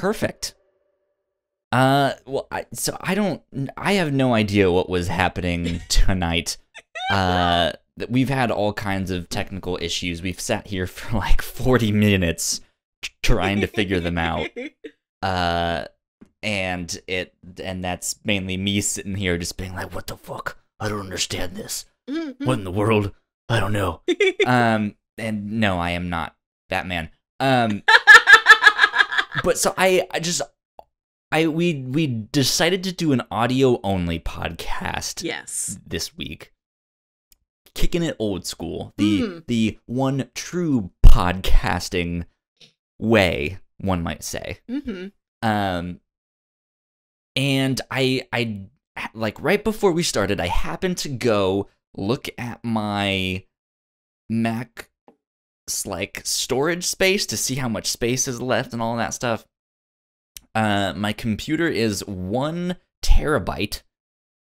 Perfect. Well, I have no idea what was happening tonight. We've had all kinds of technical issues. We've sat here for like 40 minutes trying to figure them out. And that's mainly me sitting here just being like, what the fuck? I don't understand this. What in the world? I don't know. And no, I am not Batman. But so we decided to do an audio only podcast. Yes. This week. Kicking it old school. The one true podcasting way, one might say. And I like right before we started, I happened to go look at my Mac's like storage space to see how much space is left and all that stuff. My computer is 1 terabyte.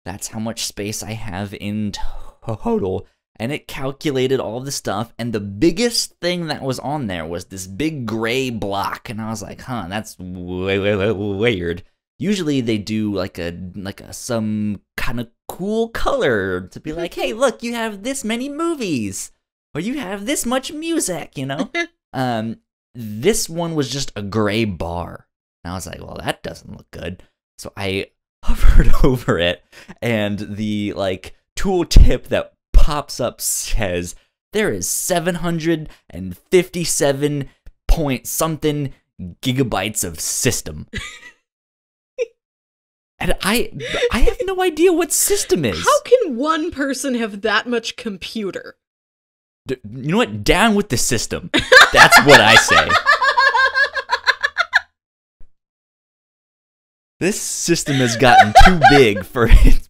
That's how much space I have in total. And it calculated all the stuff, and the biggest thing that was on there was this big gray block. And I was like, huh, that's weird. Usually they do like some kind of cool color to be like, hey, look, you have this many movies, or you have this much music, you know? This one was just a gray bar. And I was like, well, that doesn't look good. So I hovered over it, and the like tooltip that pops up says there is 757 point something gigabytes of system. And I have no idea what system is. How can one person have that much computer? You know what? Down with the system. That's what I say. This system has gotten too big for its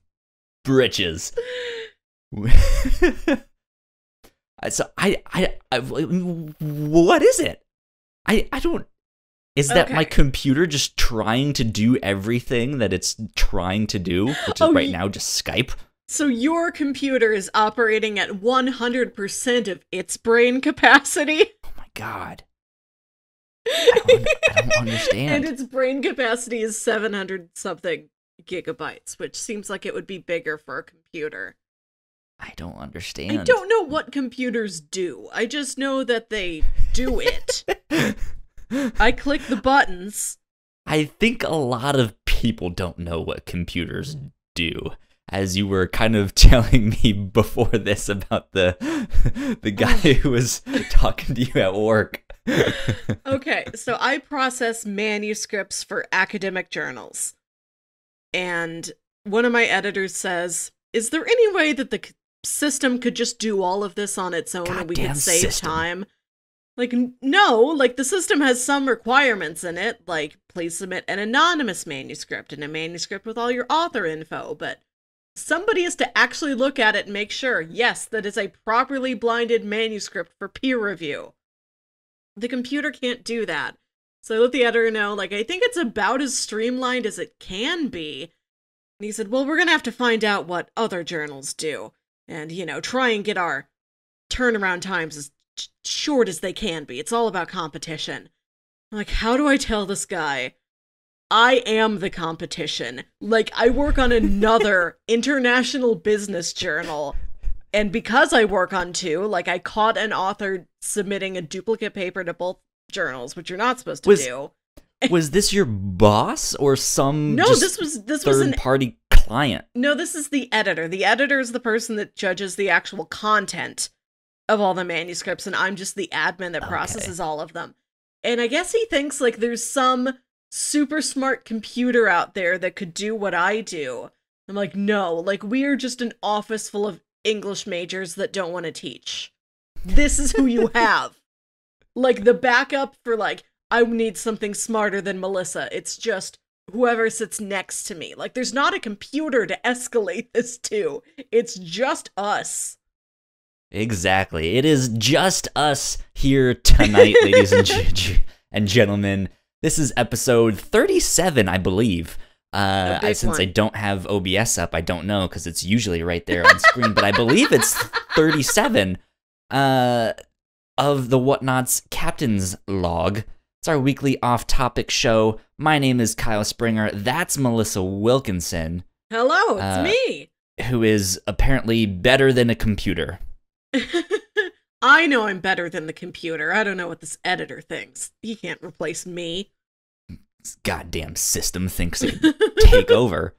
britches. So what is it? I don't. Is that my computer just trying to do everything that it's trying to do, which is right now just Skype? So your computer is operating at 100% of its brain capacity? Oh my god. I don't understand. And its brain capacity is 700-something gigabytes, which seems like it would be bigger for a computer. I don't understand. I don't know what computers do. I just know that they do it. I click the buttons. I think a lot of people don't know what computers do. As you were kind of telling me before this about the guy who was talking to you at work. Okay, so I process manuscripts for academic journals. And one of my editors says, is there any way that the system could just do all of this on its own and we could save time? Like, no, like the system has some requirements in it, like please submit an anonymous manuscript and a manuscript with all your author info, but somebody has to actually look at it and make sure, yes, that is a properly blinded manuscript for peer review. The computer can't do that. So I let the editor know, like, I think it's about as streamlined as it can be. And he said, well, we're gonna have to find out what other journals do. And, you know, try and get our turnaround times as short as they can be. It's all about competition. I'm like, how do I tell this guy? I am the competition. Like, I work on another international business journal. And because I work on 2, like, I caught an author submitting a duplicate paper to both journals, which you're not supposed to do. Was this your boss or some this was third-party client? No, this is the editor. The editor is the person that judges the actual content of all the manuscripts, and I'm just the admin that processes all of them. And I guess he thinks, like, there's some super smart computer out there that could do what I do. I'm like, no, like, we are just an office full of English majors that don't want to teach. This is who you have. Like, the backup for, like, I need something smarter than Melissa. It's just whoever sits next to me. Like, there's not a computer to escalate this to. It's just us. Exactly. It is just us here tonight, ladies and gentlemen. This is episode 37, I believe. Since I don't have OBS up, I don't know, because it's usually right there on screen, but I believe it's 37 of the Whatnauts Captain's Log. It's our weekly off-topic show. My name is Kyle Springer. That's Melissa Wilkinson. Hello, it's me. Who is apparently better than a computer. I know I'm better than the computer. I don't know what this editor thinks. He can't replace me. This goddamn system thinks it can take over.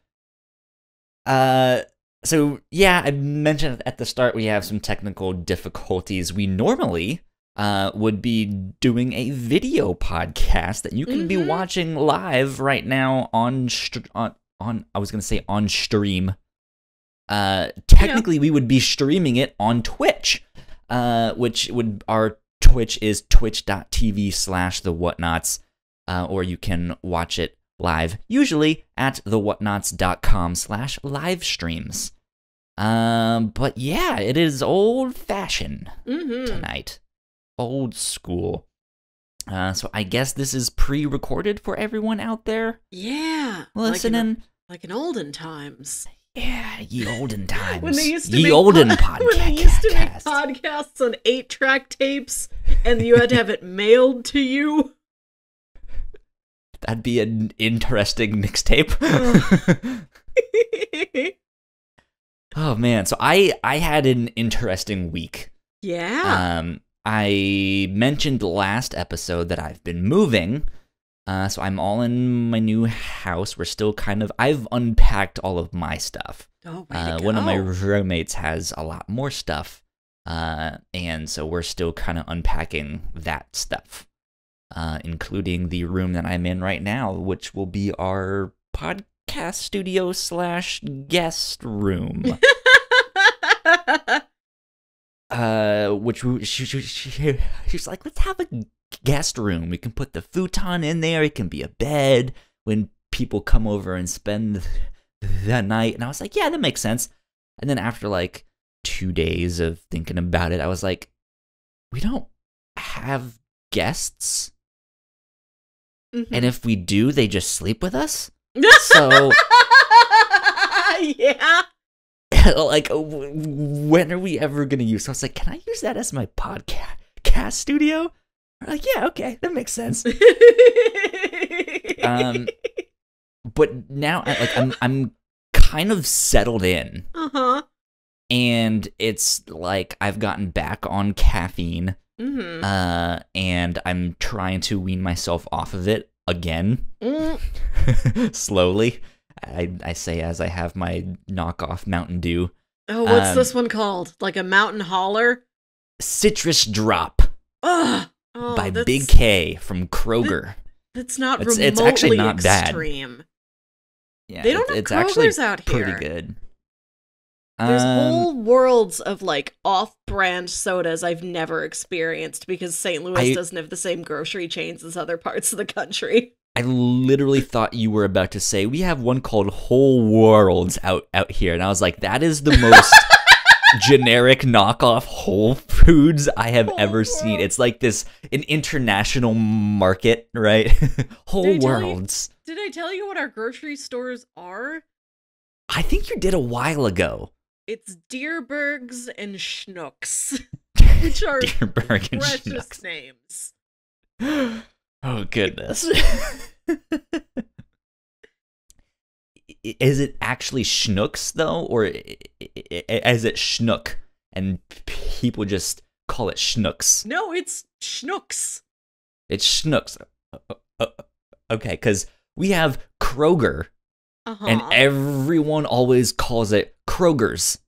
So yeah, I mentioned at the start we have some technical difficulties. We normally would be doing a video podcast that you can be watching live right now on I was gonna say on stream. Technically, we would be streaming it on Twitch, our Twitch is twitch.tv/the Whatnauts, or you can watch it live, usually at thewhatnauts.com/live streams. But yeah, it is old-fashioned tonight. Old school. So I guess this is pre-recorded for everyone out there? Yeah. Listening. Like in olden times. Yeah, ye olden times. When they used to ye make olden podcast. When they used to make podcasts on 8-track tapes, and you had to have it mailed to you. That'd be an interesting mixtape. Oh man, so I had an interesting week. Yeah. I mentioned last episode that I've been moving. So I'm all in my new house. We're still I've unpacked all of my stuff. Oh, way to go. One of my roommates has a lot more stuff. And so we're still kind of unpacking that stuff. Including the room that I'm in right now, which will be our podcast studio / guest room. She's like, let's have a guest room. We can put the futon in there. It can be a bed when people come over and spend the night. And I was like, yeah, that makes sense. And then after like 2 days of thinking about it, I was like, we don't have guests. And if we do, they just sleep with us. So yeah. Like, when are we ever gonna use? So I was like, can I use that as my podcast studio? They're like, yeah, okay, that makes sense. But now, I'm kind of settled in. And it's like I've gotten back on caffeine. And I'm trying to wean myself off of it again. Slowly. I say as I have my knockoff Mountain Dew. Oh, what's this one called? Like a Mountain Holler? Citrus Drop. By Big K from Kroger. That's not remotely it's actually not extreme. Bad. Yeah, they don't have it's Krogers actually out here. Pretty good. There's whole worlds of like off-brand sodas I've never experienced because St. Louis doesn't have the same grocery chains as other parts of the country. I literally thought you were about to say, we have one called Whole Worlds out here. And I was like, that is the most generic knockoff Whole Foods I have ever seen. It's like an international market, right? Whole Worlds. Did I tell you what our grocery stores are? I think you did a while ago. It's Deerbergs and Schnooks, which are precious names. Oh, goodness. Is it actually Schnooks, though? Or is it Schnook? And people just call it Schnooks? No, it's Schnooks. It's Schnooks. Okay, because we have Kroger. And everyone always calls it Kroger's.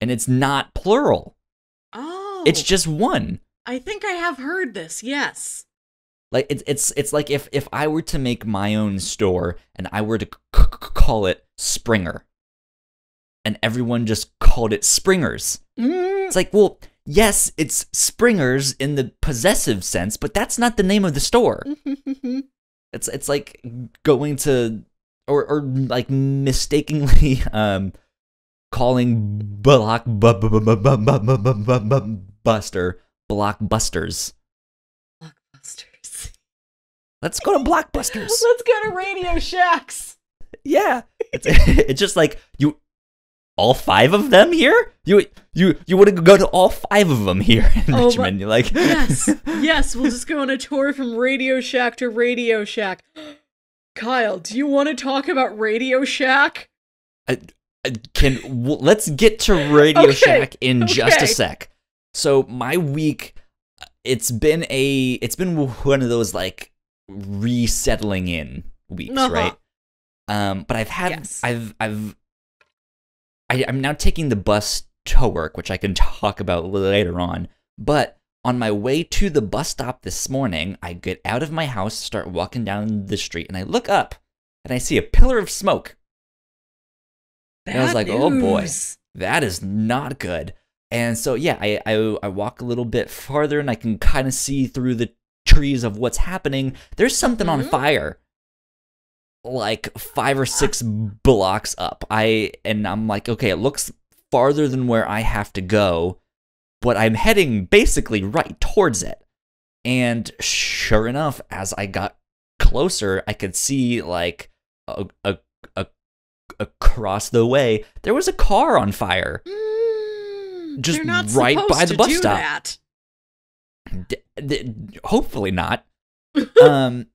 And it's not plural. Oh. It's just one. I think I have heard this, yes. Like, it's like if I were to make my own store and I were to call it Springer. And everyone just called it Springer's. It's like, well, yes, it's Springer's in the possessive sense, but that's not the name of the store. It's like going to... Or like mistakenly calling Blockbuster Blockbusters. Blockbusters. Let's go to Blockbusters. Let's go to Radio Shacks. Yeah. It's just like all 5 of them here? You want to go to all 5 of them here in Richmond? You're like, yes, we'll just go on a tour from Radio Shack to Radio Shack. Kyle, do you want to talk about Radio Shack? Let's get to Radio Shack in just a sec. So my week, it's been one of those like resettling in weeks, right? But I'm now taking the bus to work, which I can talk about later on. But on my way to the bus stop this morning, I get out of my house, start walking down the street, and I look up and I see a pillar of smoke. And I was like, oh boy, that is not good. And so, yeah, I walk a little bit farther and I can kind of see through the trees of what's happening. There's something on fire, like 5 or 6 blocks up. I'm like, okay, it looks farther than where I have to go, but I'm heading basically right towards it. And sure enough, as I got closer, I could see like across the way there was a car on fire, just right by the bus stop. Hopefully not. And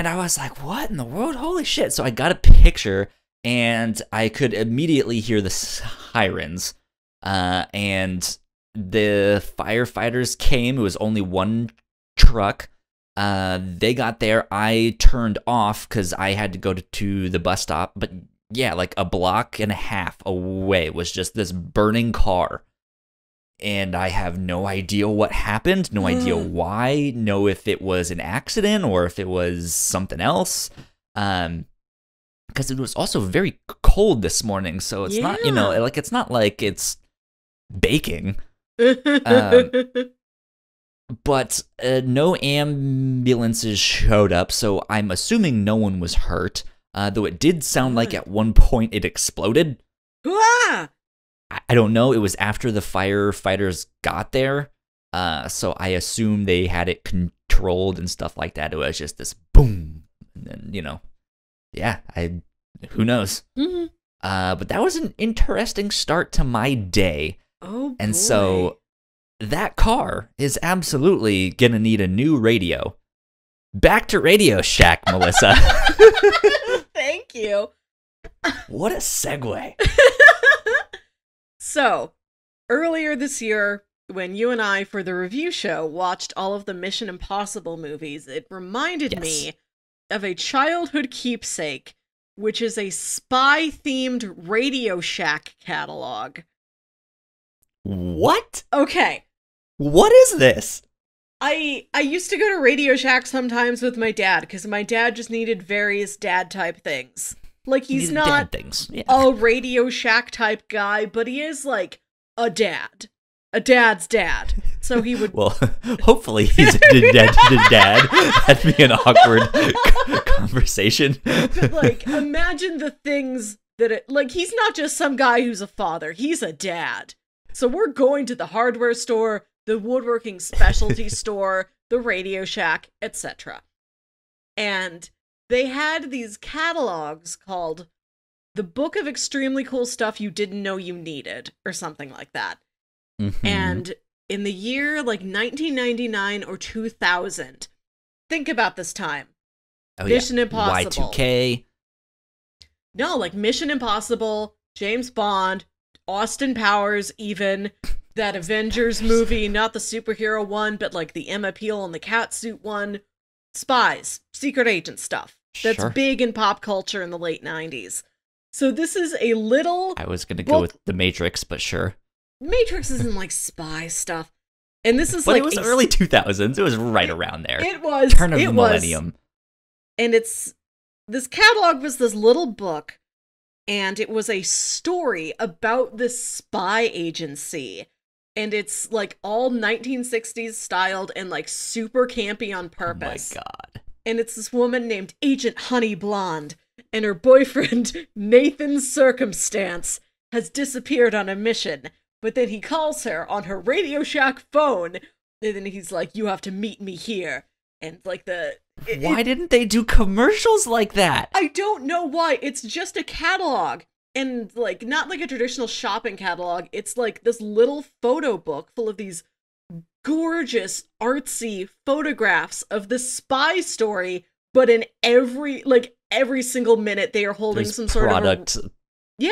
I was like, what in the world? Holy shit. So I got a picture and I could immediately hear the sirens. And the firefighters came. It was only one truck. They got there. I turned off because I had to go to the bus stop. But yeah, like a block and a half away was just this burning car. And I have no idea what happened, no idea why, no if it was an accident or if it was something else. Because it was also very cold this morning, so it's not, like it's not like it's baking. But no ambulances showed up, so I'm assuming no one was hurt. Though it did sound like at one point it exploded. I don't know. It was after the firefighters got there, so I assume they had it controlled and stuff like that. It was just this boom, and then, who knows? But that was an interesting start to my day. Oh, boy. And so that car is absolutely gonna need a new radio. Back to Radio Shack, Melissa. Thank you. What a segue. So, earlier this year, when you and I, for the review show, watched all of the Mission Impossible movies, it reminded me of a childhood keepsake, which is a spy-themed Radio Shack catalog. What? Okay. What is this? I used to go to Radio Shack sometimes with my dad, because my dad just needed various dad-type things. Like, he's not a Radio Shack type guy, but he is, like, a dad. A dad's dad. So he would... Well, hopefully he's a dad. That'd be an awkward conversation. But, like, imagine the things that like, he's not just some guy who's a father. He's a dad. So we're going to the hardware store, the woodworking specialty store, the Radio Shack, etc. And they had these catalogs called The Book of Extremely Cool Stuff You Didn't Know You Needed, or something like that. And in the year, like, 1999 or 2000, think about this time. Mission Impossible. Y2K. No, like, Mission Impossible, James Bond, Austin Powers, even, that Avengers movie, not the superhero one, but, like, the Emma Peel and the catsuit one. Spies, secret agent stuff. That's big in pop culture in the late 90s. So this is a little... I was going to go with The Matrix, but sure. Matrix isn't like spy stuff. And this is but it was early 2000s. It was right around there. It was. Turn of the millennium. And this catalog was this little book, and it was a story about this spy agency. And it's like all 1960s styled and like super campy on purpose. Oh my god. And it's this woman named Agent Honey Blonde, and her boyfriend, Nathan Circumstance, has disappeared on a mission. But then he calls her on her Radio Shack phone, and then he's like, you have to meet me here. And like why didn't they do commercials like that? I don't know why. It's just a catalog. And like not like a traditional shopping catalog. It's like this little photo book full of these gorgeous artsy photographs of the spy story, but in every single minute they are holding There's some sort product of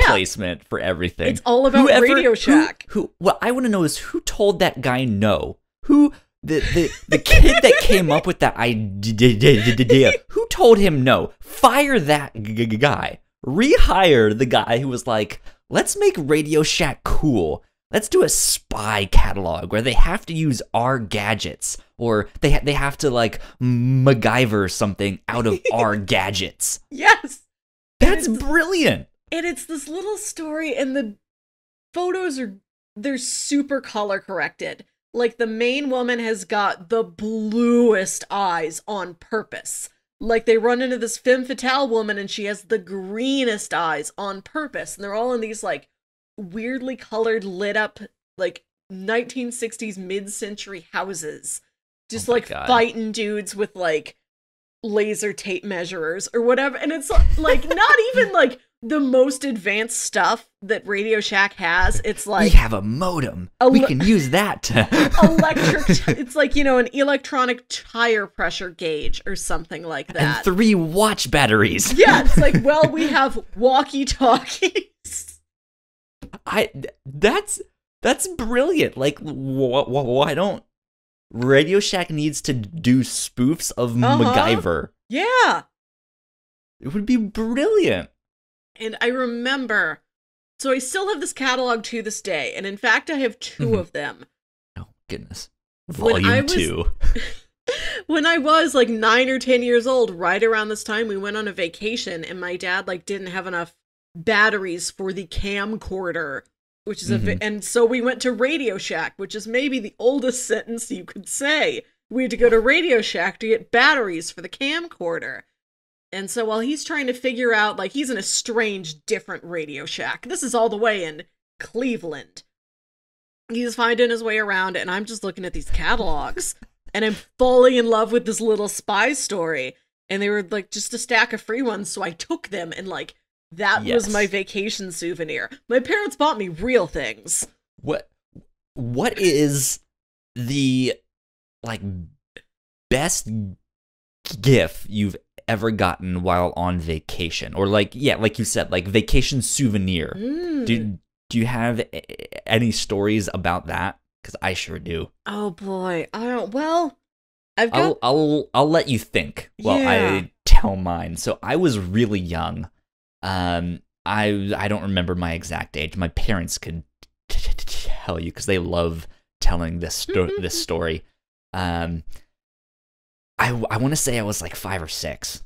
placement for everything. It's all about Radio Shack. What I want to know is who told that guy no? Who the kid that came up with that idea? Who told him no? Fire that guy. Rehire the guy who was like, let's make Radio Shack cool. Let's do a spy catalog where they have to use our gadgets, or they have to like MacGyver something out of our gadgets. Yes, that's brilliant. And it's this little story, and the photos they're super color corrected. Like the main woman has got the bluest eyes on purpose. Like they run into this femme fatale woman and she has the greenest eyes on purpose. And they're all in these like weirdly colored, lit up, like 1960s mid-century houses. Just like fighting dudes with like laser tape measurers or whatever. And it's like not even like the most advanced stuff that Radio Shack has. It's like, we have a modem. We can use that. It's like, an electronic tire pressure gauge or something like that. And 3 watch batteries. Yeah, it's like, well, we have walkie-talkies. That's brilliant. Like, why don't Radio Shack needs to do spoofs of MacGyver? Yeah. It would be brilliant. And I remember, so I still have this catalog to this day, and in fact, I have 2 of them. Oh, goodness. Volume 2. When I was like 9 or 10 years old, right around this time, we went on a vacation, and my dad like didn't have enough batteries for the camcorder, which is and so we went to Radio Shack, which is maybe the oldest sentence you could say. We had to go to Radio Shack to get batteries for the camcorder. And so while he's trying to figure out, like, he's in a strange, different Radio Shack. This is all the way in Cleveland. He's finding his way around, and I'm just looking at these catalogs. And I'm falling in love with this little spy story. And they were, like, just a stack of free ones, so I took them, and, like, that was my vacation souvenir. My parents bought me real things. What is the, like, best gift you've ever gotten while on vacation? Or like you said, like vacation souvenir. Do you have any stories about that? Because I sure do. Oh boy, I don't. Well, I've got. I'll let you think while I tell mine. So I was really young. I don't remember my exact age. My parents could tell you because they love telling this this story. I want to say I was like 5 or 6.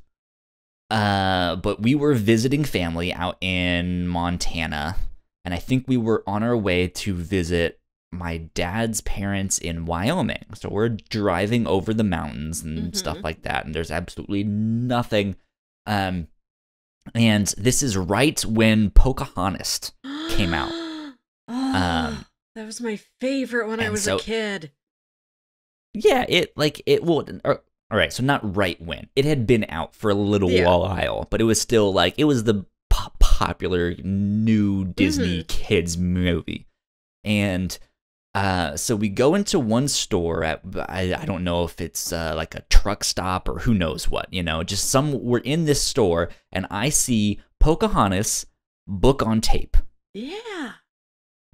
But we were visiting family out in Montana, and I think we were on our way to visit my dad's parents in Wyoming. So we're driving over the mountains and stuff like that, and there's absolutely nothing. And this is right when Pocahontas came out. That was my favorite when I was a kid. Yeah, it will. All right, so not right when. It had been out for a little while, but it was still like, it was the popular new Disney kids movie. And so we go into one store at, I don't know if it's like a truck stop or who knows what, just we're in this store and I see Pocahontas book on tape. Yeah.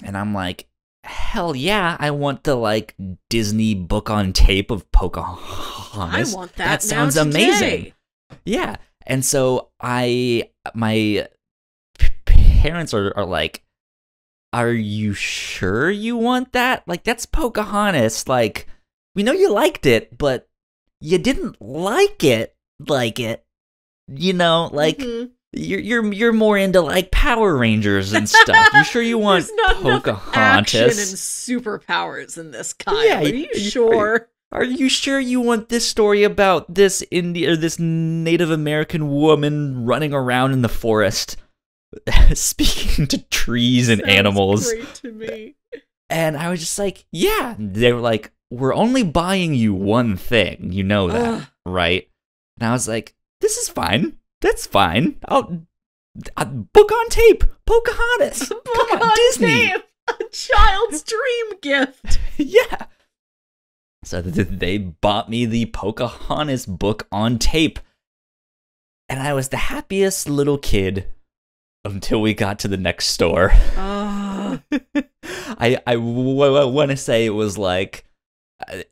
And I'm like, hell yeah, I want the like Disney book on tape of Pocahontas. I want that. That sounds amazing. Yeah. And so my parents are like, are you sure you want that? Like, that's Pocahontas. Like, we know you liked it, but you didn't like it. Like, You're more into like Power Rangers and stuff. You sure you want Pocahontas? Action and superpowers in this, Kyle. Yeah, are you sure? Are you sure you want this story about this this Native American woman running around in the forest, speaking to trees and animals? Great to me. And I was just like, yeah. They were like, we're only buying you one thing. You know that, right? And I was like, this is fine. That's fine. book on tape, Pocahontas. Book Come on, on Disney. tape! A child's dream gift! Yeah. So they bought me the Pocahontas book on tape. And I was the happiest little kid until we got to the next store. Oh. I want to say it was like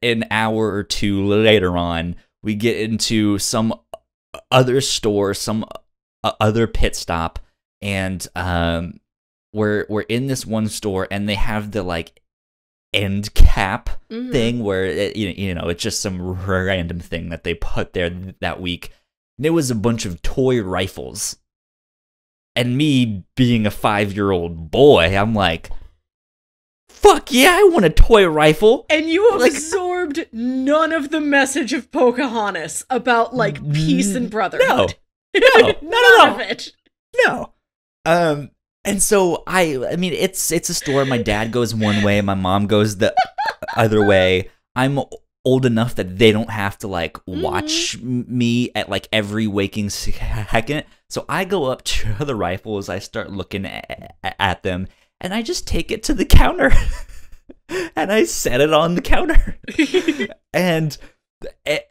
an hour or two later on, we get into some other store, some other pit stop, and we're in this one store, and they have the like end cap thing where it's just some random thing that they put there that week. And it was a bunch of toy rifles. And me being a 5-year-old boy, I'm like, fuck yeah, I want a toy rifle. And you absorbed none of the message of Pocahontas about, like, peace and brotherhood. No, not at all. Of it. No. And so I mean, it's a store. My dad goes one way, my mom goes the other way. I'm old enough that they don't have to like watch me at like every waking second. So I go up to the rifles, I start looking at them, and I just take it to the counter. And I set it on the counter.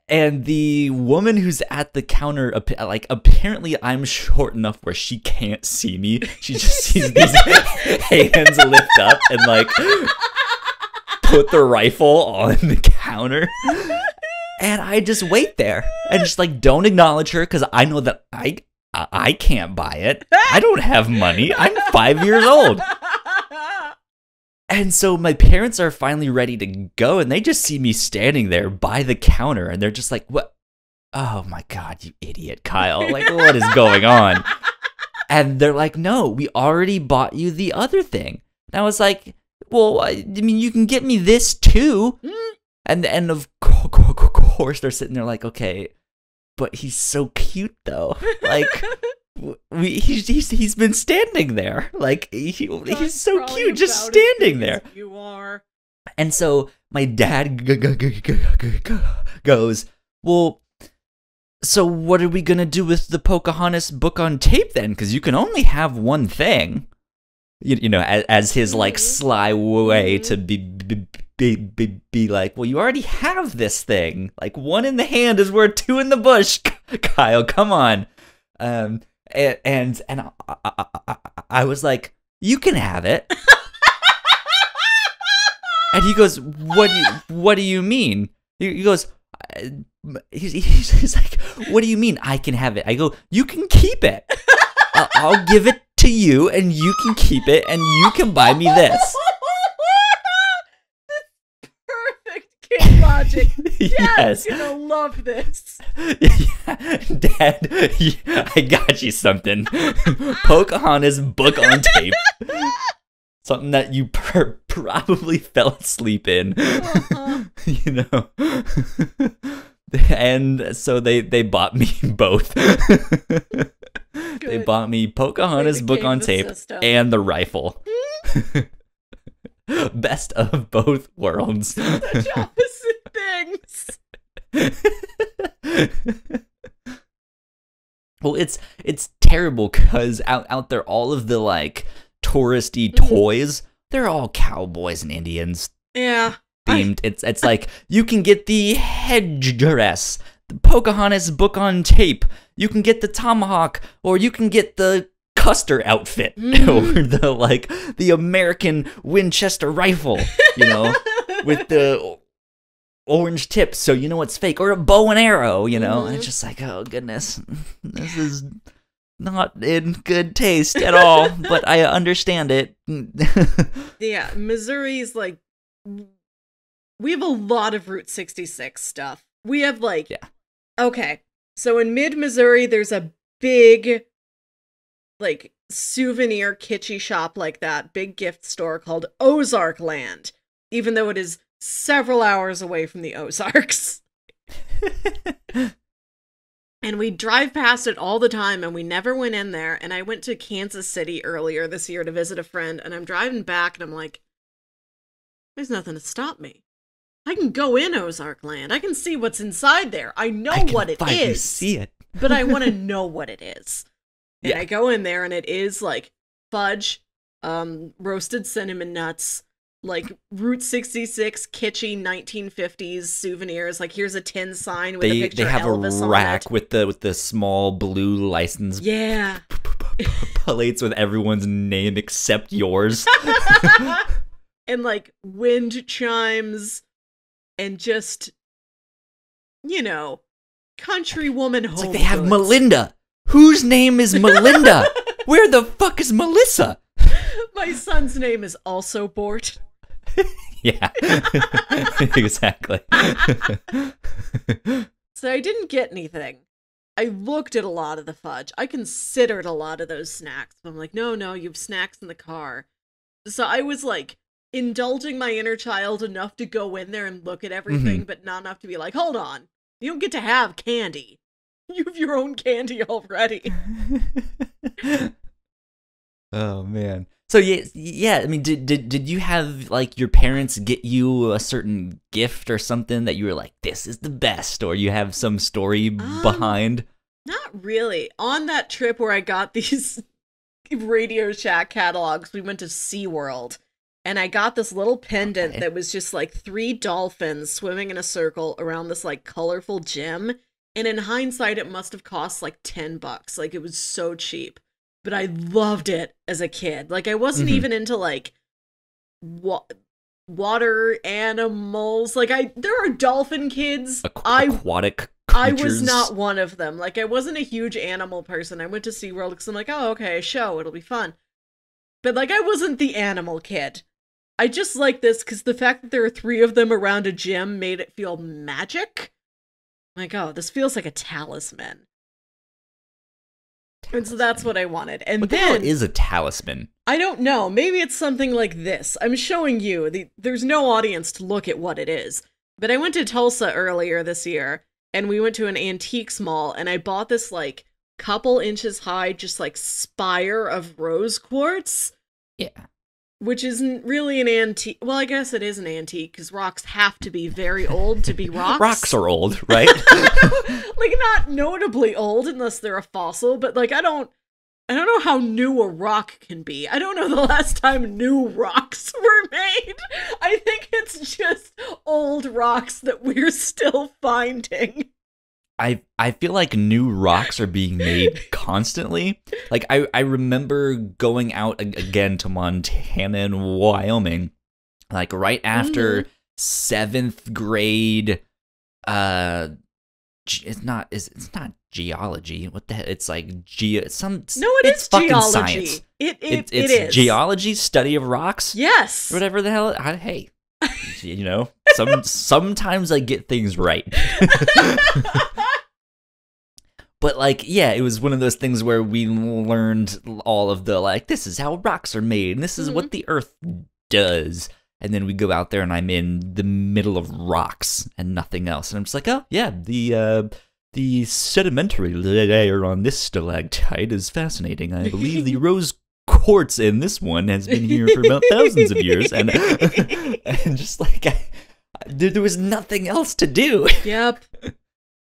and the woman who's at the counter, like, apparently I'm short enough where she can't see me. She just sees these hands lift up and like put the rifle on the counter. And I just wait there and just like don't acknowledge her because I know that I can't buy it. I don't have money. I'm 5 years old. And so my parents are finally ready to go, and they just see me standing there by the counter, and they're just like, what? Oh my God, you idiot, Kyle. Like, what is going on? And they're like, no, we already bought you the other thing. And I was like, well, I mean, you can get me this too. And of course, they're sitting there like, okay, but he's so cute though. Like, he's been standing there. Like, he's so cute just standing there. You are. And so my dad goes, well, so what are we going to do with the Pocahontas book on tape then? Because you can only have one thing. You know, as his like sly way to be like, well, you already have this thing. Like, one in the hand is worth two in the bush. Kyle, come on. And I was like, you can have it. And he goes, what do you mean? He goes, he's like, what do you mean I can have it? I go, you can keep it. I'll give it to you, and you can keep it, and you can buy me this. Perfect kid logic. Yes. Dad's gonna love this. Yeah. Dad, I got you something. Pocahontas book on tape. Something that you probably fell asleep in. You know. And so they bought me both. They bought me Pocahontas book on tape and the rifle. Best of both worlds. Such opposite things. Well, it's terrible because out there, all of the like touristy toys, they're all cowboys and Indians. Yeah. Themed. It's like, you can get the headdress, the Pocahontas book on tape. You can get the tomahawk, or you can get the Custer outfit, or the American Winchester rifle, you know, with the orange tips, so you know it's fake, or a bow and arrow, you know. And it's just like, oh goodness, this is not in good taste at all, but I understand it. Yeah, Missouri's like, we have a lot of Route 66 stuff. We have like, yeah. Okay, so in mid-Missouri, there's a big, like, souvenir kitschy shop like that, big gift store called Ozark Land, even though it is several hours away from the Ozarks. And we drive past it all the time, and we never went in there. And I went to Kansas City earlier this year to visit a friend, and I'm driving back, and I'm like, there's nothing to stop me. I can go in Ozark Land. I can see what's inside there. I know what it is. See it. But I want to know what it is. And Yeah. I go in there and it is like fudge, roasted cinnamon nuts, like Route 66 kitschy 1950s souvenirs. Like here's a tin sign with a They picture have of Elvis a on rack it. with the small blue license Yeah. plates with everyone's name except yours. And like wind chimes and just, you know, country woman home It's like they have goods. Melinda. Whose name is Melinda? Where the fuck is Melissa? My son's name is also Bort. Yeah. Exactly. So I didn't get anything. I looked at a lot of the fudge. I considered a lot of those snacks. But I'm like, no, you have snacks in the car. So I was like indulging my inner child enough to go in there and look at everything, but not enough to be like, hold on. You don't get to have candy. You have your own candy already. Oh man. So yeah. I mean, did you have like your parents get you a certain gift or something that you were like, this is the best, or you have some story behind? Not really. On that trip where I got these Radio Shack catalogs, we went to SeaWorld. And I got this little pendant that was just like 3 dolphins swimming in a circle around this like colorful gym. And in hindsight, it must have cost like $10. Like it was so cheap. But I loved it as a kid. Like I wasn't even into like water animals. Like there are dolphin kids. Aquatic I creatures. was not one of them. Like I wasn't a huge animal person. I went to SeaWorld because I'm like, oh, okay, a show. It'll be fun. But like I wasn't the animal kid. I just like this because the fact that there are 3 of them around a gym made it feel magic. Like, oh, this feels like a talisman. And so that's what I wanted. And What the then hell is a talisman? I don't know. Maybe it's something like this. I'm showing you. There's no audience to look at what it is. But I went to Tulsa earlier this year, and we went to an antiques mall, and I bought this, like, couple inches high, just, like, spire of rose quartz. Yeah. Which isn't really an antique. Well, I guess it is an antique, because rocks have to be very old to be rocks. Rocks are old, right? Like, not notably old, unless they're a fossil, but, like, I don't know how new a rock can be. I don't know the last time new rocks were made. I think it's just old rocks that we're still finding. I feel like new rocks are being made constantly. Like I remember going out again to Montana and Wyoming, like right after 7th grade. It's not geology. What the hell? It's like No, it's fucking geology. science. It It's is geology, study of rocks. Yes. Whatever the hell. Hey, you know, sometimes I get things right. But like, yeah, it was one of those things where we learned all of the like, this is how rocks are made, and this is what the Earth does. And then we go out there, and I'm in the middle of rocks and nothing else, and I'm just like, oh yeah, the sedimentary layer on this stalactite is fascinating. I believe the rose quartz in this one has been here for about thousands of years, and just like there was nothing else to do. Yep.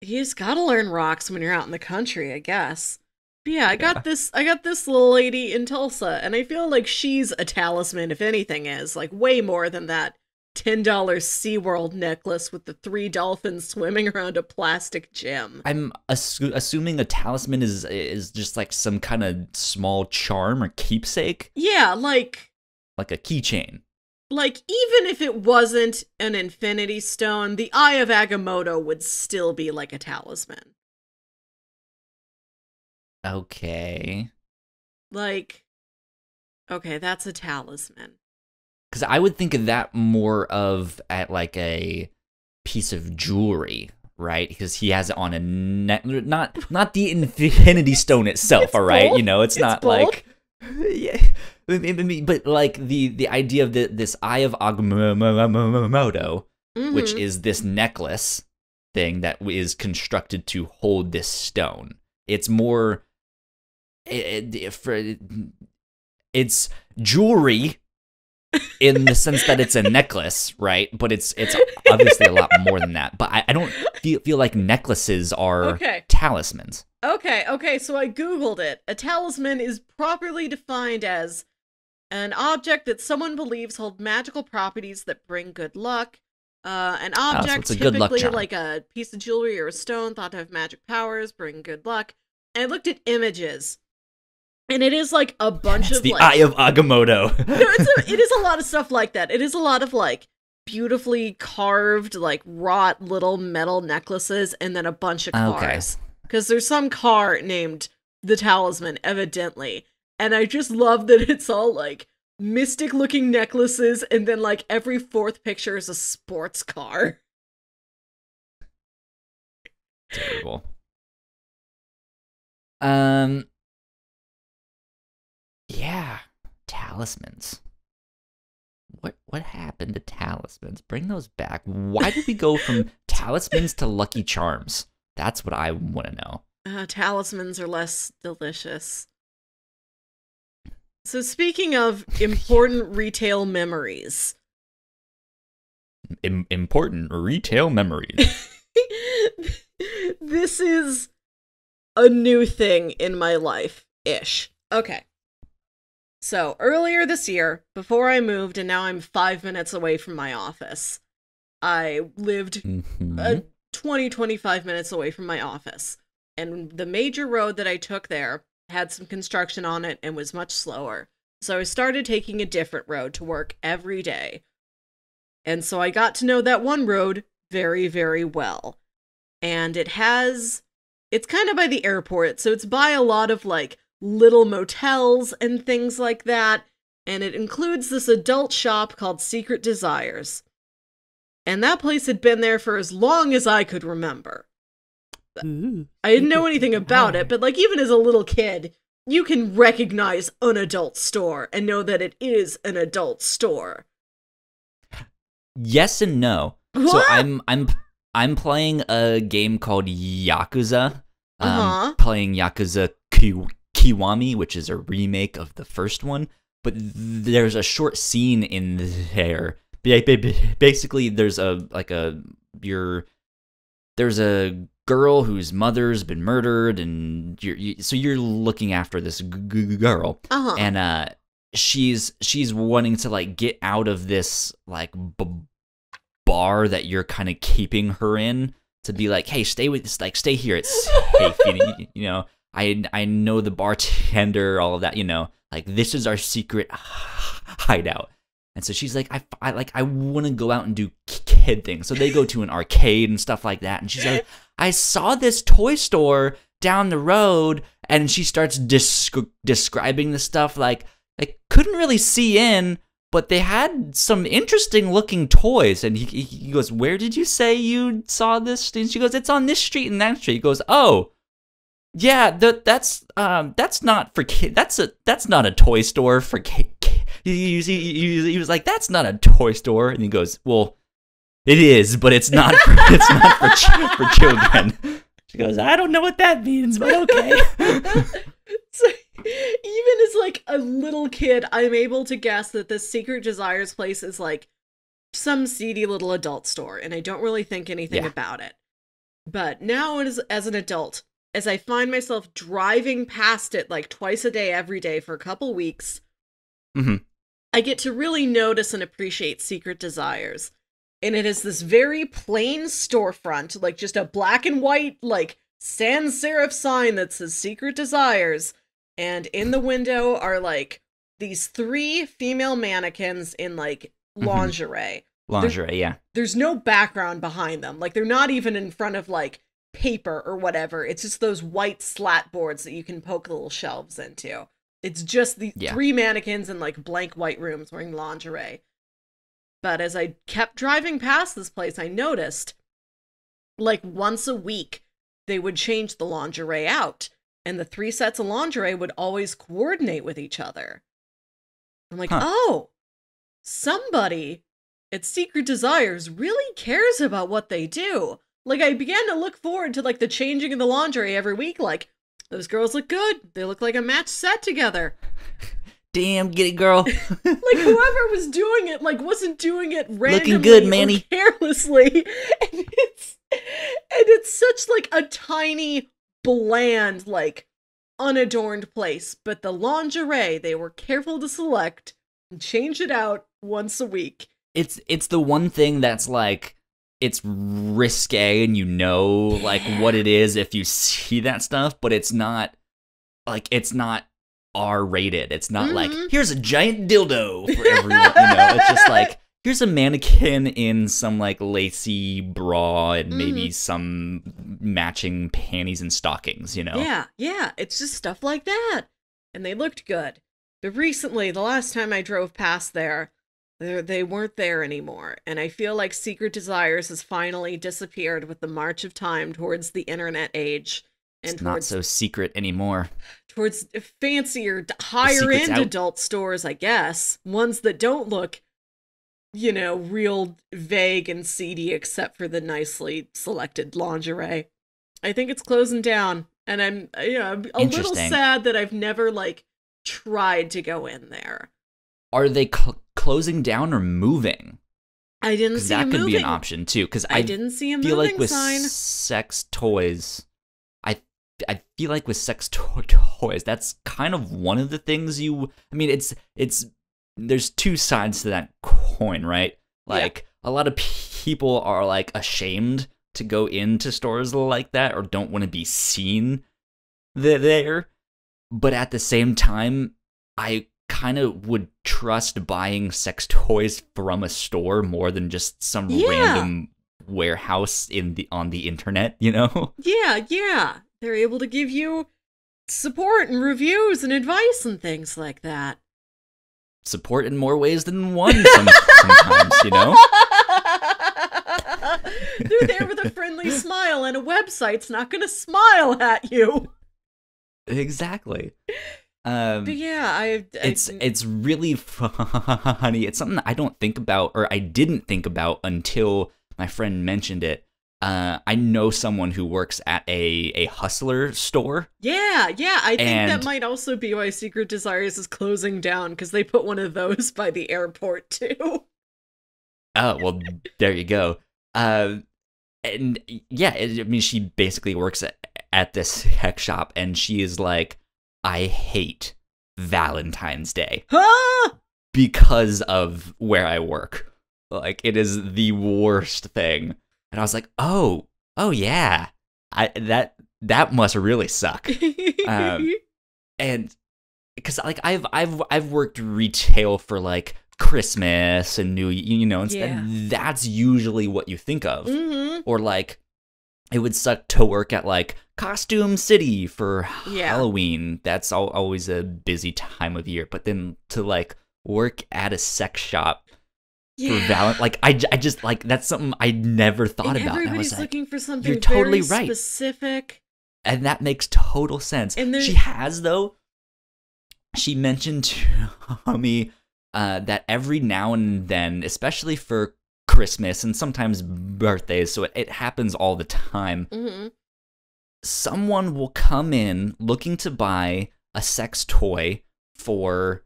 You just gotta learn rocks when you're out in the country, I guess. But yeah, I got this little lady in Tulsa, and I feel like she's a talisman, if anything is. Like, way more than that $10 SeaWorld necklace with the 3 dolphins swimming around a plastic gym. I'm assuming a talisman is just like some kind of small charm or keepsake? Yeah, like a keychain. Like, even if it wasn't an infinity stone, the Eye of Agamotto would still be like a talisman. Okay. Like, okay, that's a talisman. Because I would think of that more of at like a piece of jewelry, right? Because he has it on a not the infinity stone itself, It's all right? both. You know, it's not both. like... Yeah, but like the idea of this Eye of Agamotto, which is this necklace thing that is constructed to hold this stone. It's more, it's jewelry in the sense that it's a necklace, right? But it's obviously a lot more than that. But I don't feel like necklaces are talismans. Okay, so I googled it. A talisman is properly defined as an object that someone believes hold magical properties that bring good luck. An Oh, so object, it's a good luck typically charm. like a piece of jewelry or a stone, thought to have magic powers, bring good luck. And I looked at images, and it is like a bunch It's of the like Eye of Agamotto. no, it is a lot of stuff like that. It is a lot of like beautifully carved, like wrought little metal necklaces, and then a bunch of Okay. cars. Because there's some car named the Talisman, evidently. And I just love that it's all like mystic looking necklaces, and then like every fourth picture is a sports car. Terrible. Um, yeah, talismans. What happened to talismans? Bring those back. Why did we go from talismans to Lucky Charms? That's what I want to know. Talismans are less delicious. So speaking of important retail memories. Important retail memories. This is a new thing in my life-ish. Okay. So, earlier this year, before I moved, and now I'm 5 minutes away from my office, I lived 25 minutes away from my office. And the major road that I took there had some construction on it and was much slower. So I started taking a different road to work every day. And so I got to know that one road very, very well. And it's kind of by the airport, so it's by a lot of like little motels and things like that. And it includes this adult shop called Secret Desires. And that place had been there for as long as I could remember. Ooh, I didn't know anything about it, but like even as a little kid, you can recognize an adult store and know that it is an adult store. yes and no. What? So I'm playing a game called Yakuza. Playing Yakuza Kiwami, which is a remake of the first one. But there's a short scene in there. Basically, there's there's a girl whose mother's been murdered, and so you're looking after this girl, and she's wanting to like get out of this like bar that you're kind of keeping her in, to be like, hey, stay here, it's safe, you know. I know the bartender, all of that, you know, like this is our secret hideout. And so she's like, I want to go out and do kid things. So they go to an arcade and stuff like that. And she's like, I saw this toy store down the road, and she starts describing the stuff like I couldn't really see in, but they had some interesting looking toys. And he goes, where did you say you saw this? And she goes, it's on this street and that street. He goes, oh, yeah, that's not for kids. That's not a toy store for kids. He was like, that's not a toy store. And he goes, well, it is, but it's not for children. She goes, I don't know what that means, but okay. So, even as like a little kid, I'm able to guess that this Secret Desires place is like some seedy little adult store, and I don't really think anything about it. But now as an adult, as I find myself driving past it like twice a day, every day for a couple weeks, I get to really notice and appreciate Secret Desires. And it is this very plain storefront, like just a black and white, like sans serif sign that says Secret Desires. And in the window are like these 3 female mannequins in like lingerie. There's no background behind them. Like they're not even in front of like paper or whatever. It's just those white slat boards that you can poke little shelves into. It's just the 3 mannequins in like blank white rooms wearing lingerie. But as I kept driving past this place, I noticed like once a week they would change the lingerie out, and the 3 sets of lingerie would always coordinate with each other. I'm like, oh, somebody at Secret Desires really cares about what they do. Like I began to look forward to like the changing of the lingerie every week. Like, those girls look good. They look like a matched set together. Damn, get it, girl. Like whoever was doing it, like wasn't doing it randomly, looking good, Manny, or carelessly. And it's such like a tiny bland, like, unadorned place. But the lingerie, they were careful to select and change it out once a week. It's the one thing that's like, it's risque and you know like what it is if you see that stuff, but it's not like, it's not R-rated. It's not like, here's a giant dildo for everyone, you know. It's just like, here's a mannequin in some like lacy bra and maybe some matching panties and stockings, you know. Yeah, it's just stuff like that. And they looked good. But recently, the last time I drove past there, they weren't there anymore. And I feel like Secret Desires has finally disappeared with the march of time towards the internet age. And it's not so secret anymore. Towards fancier, higher-end adult stores, I guess. Ones that don't look, you know, real vague and seedy except for the nicely selected lingerie. I think it's closing down. And I'm a little sad that I've never, like, tried to go in there. Are they closing down or moving? I didn't see a moving. That could be an option too, because I didn't see a feel moving like with sign. sex toys, I feel like with sex toys, that's kind of one of the things you. I mean, it's there's two sides to that coin, right? Like a lot of people are like ashamed to go into stores like that or don't want to be seen there, but at the same time, I kind of would trust buying sex toys from a store more than just some random warehouse on the internet, you know? Yeah. They're able to give you support and reviews and advice and things like that. Support in more ways than one sometimes, you know? They're there with a friendly smile, and a website's not going to smile at you. Exactly. But yeah, it's really funny. It's something that I don't think about, or I didn't think about until my friend mentioned it. I know someone who works at a Hustler store. Yeah. I think that might also be why Secret Desires is closing down, because they put one of those by the airport too. Oh, well, there you go. And yeah, I mean, she basically works at this sex shop, and she is like, I hate Valentine's Day because of where I work. Like, it is the worst thing. And I was like, oh yeah, that must really suck. And because like I've worked retail for like Christmas and and that's usually what you think of. Or like, it would suck to work at like Costume City for Halloween. That's always a busy time of year. But then to like work at a sex shop for like I just like, that's something I never thought about. Everybody's like, looking for something you're totally very right. specific. And that makes total sense. And she has, though, she mentioned to me that every now and then, especially for Christmas and sometimes birthdays, so it happens all the time, someone will come in looking to buy a sex toy for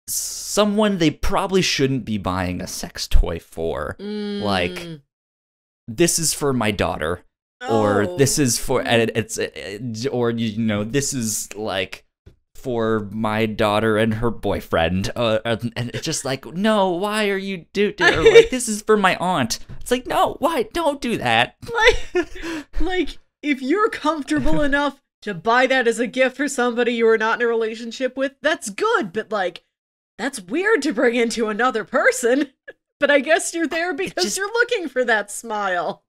someone they probably shouldn't be buying a sex toy for. Like, this is for my daughter, or this is for or this is like for my daughter and her boyfriend, and it's just like, no, why are you or like, this is for my aunt. It's like, no, why? Don't do that. Like if you're comfortable enough to buy that as a gift for somebody you are not in a relationship with, that's good, but like, that's weird to bring into another person. But I guess you're there because you're looking for that smile.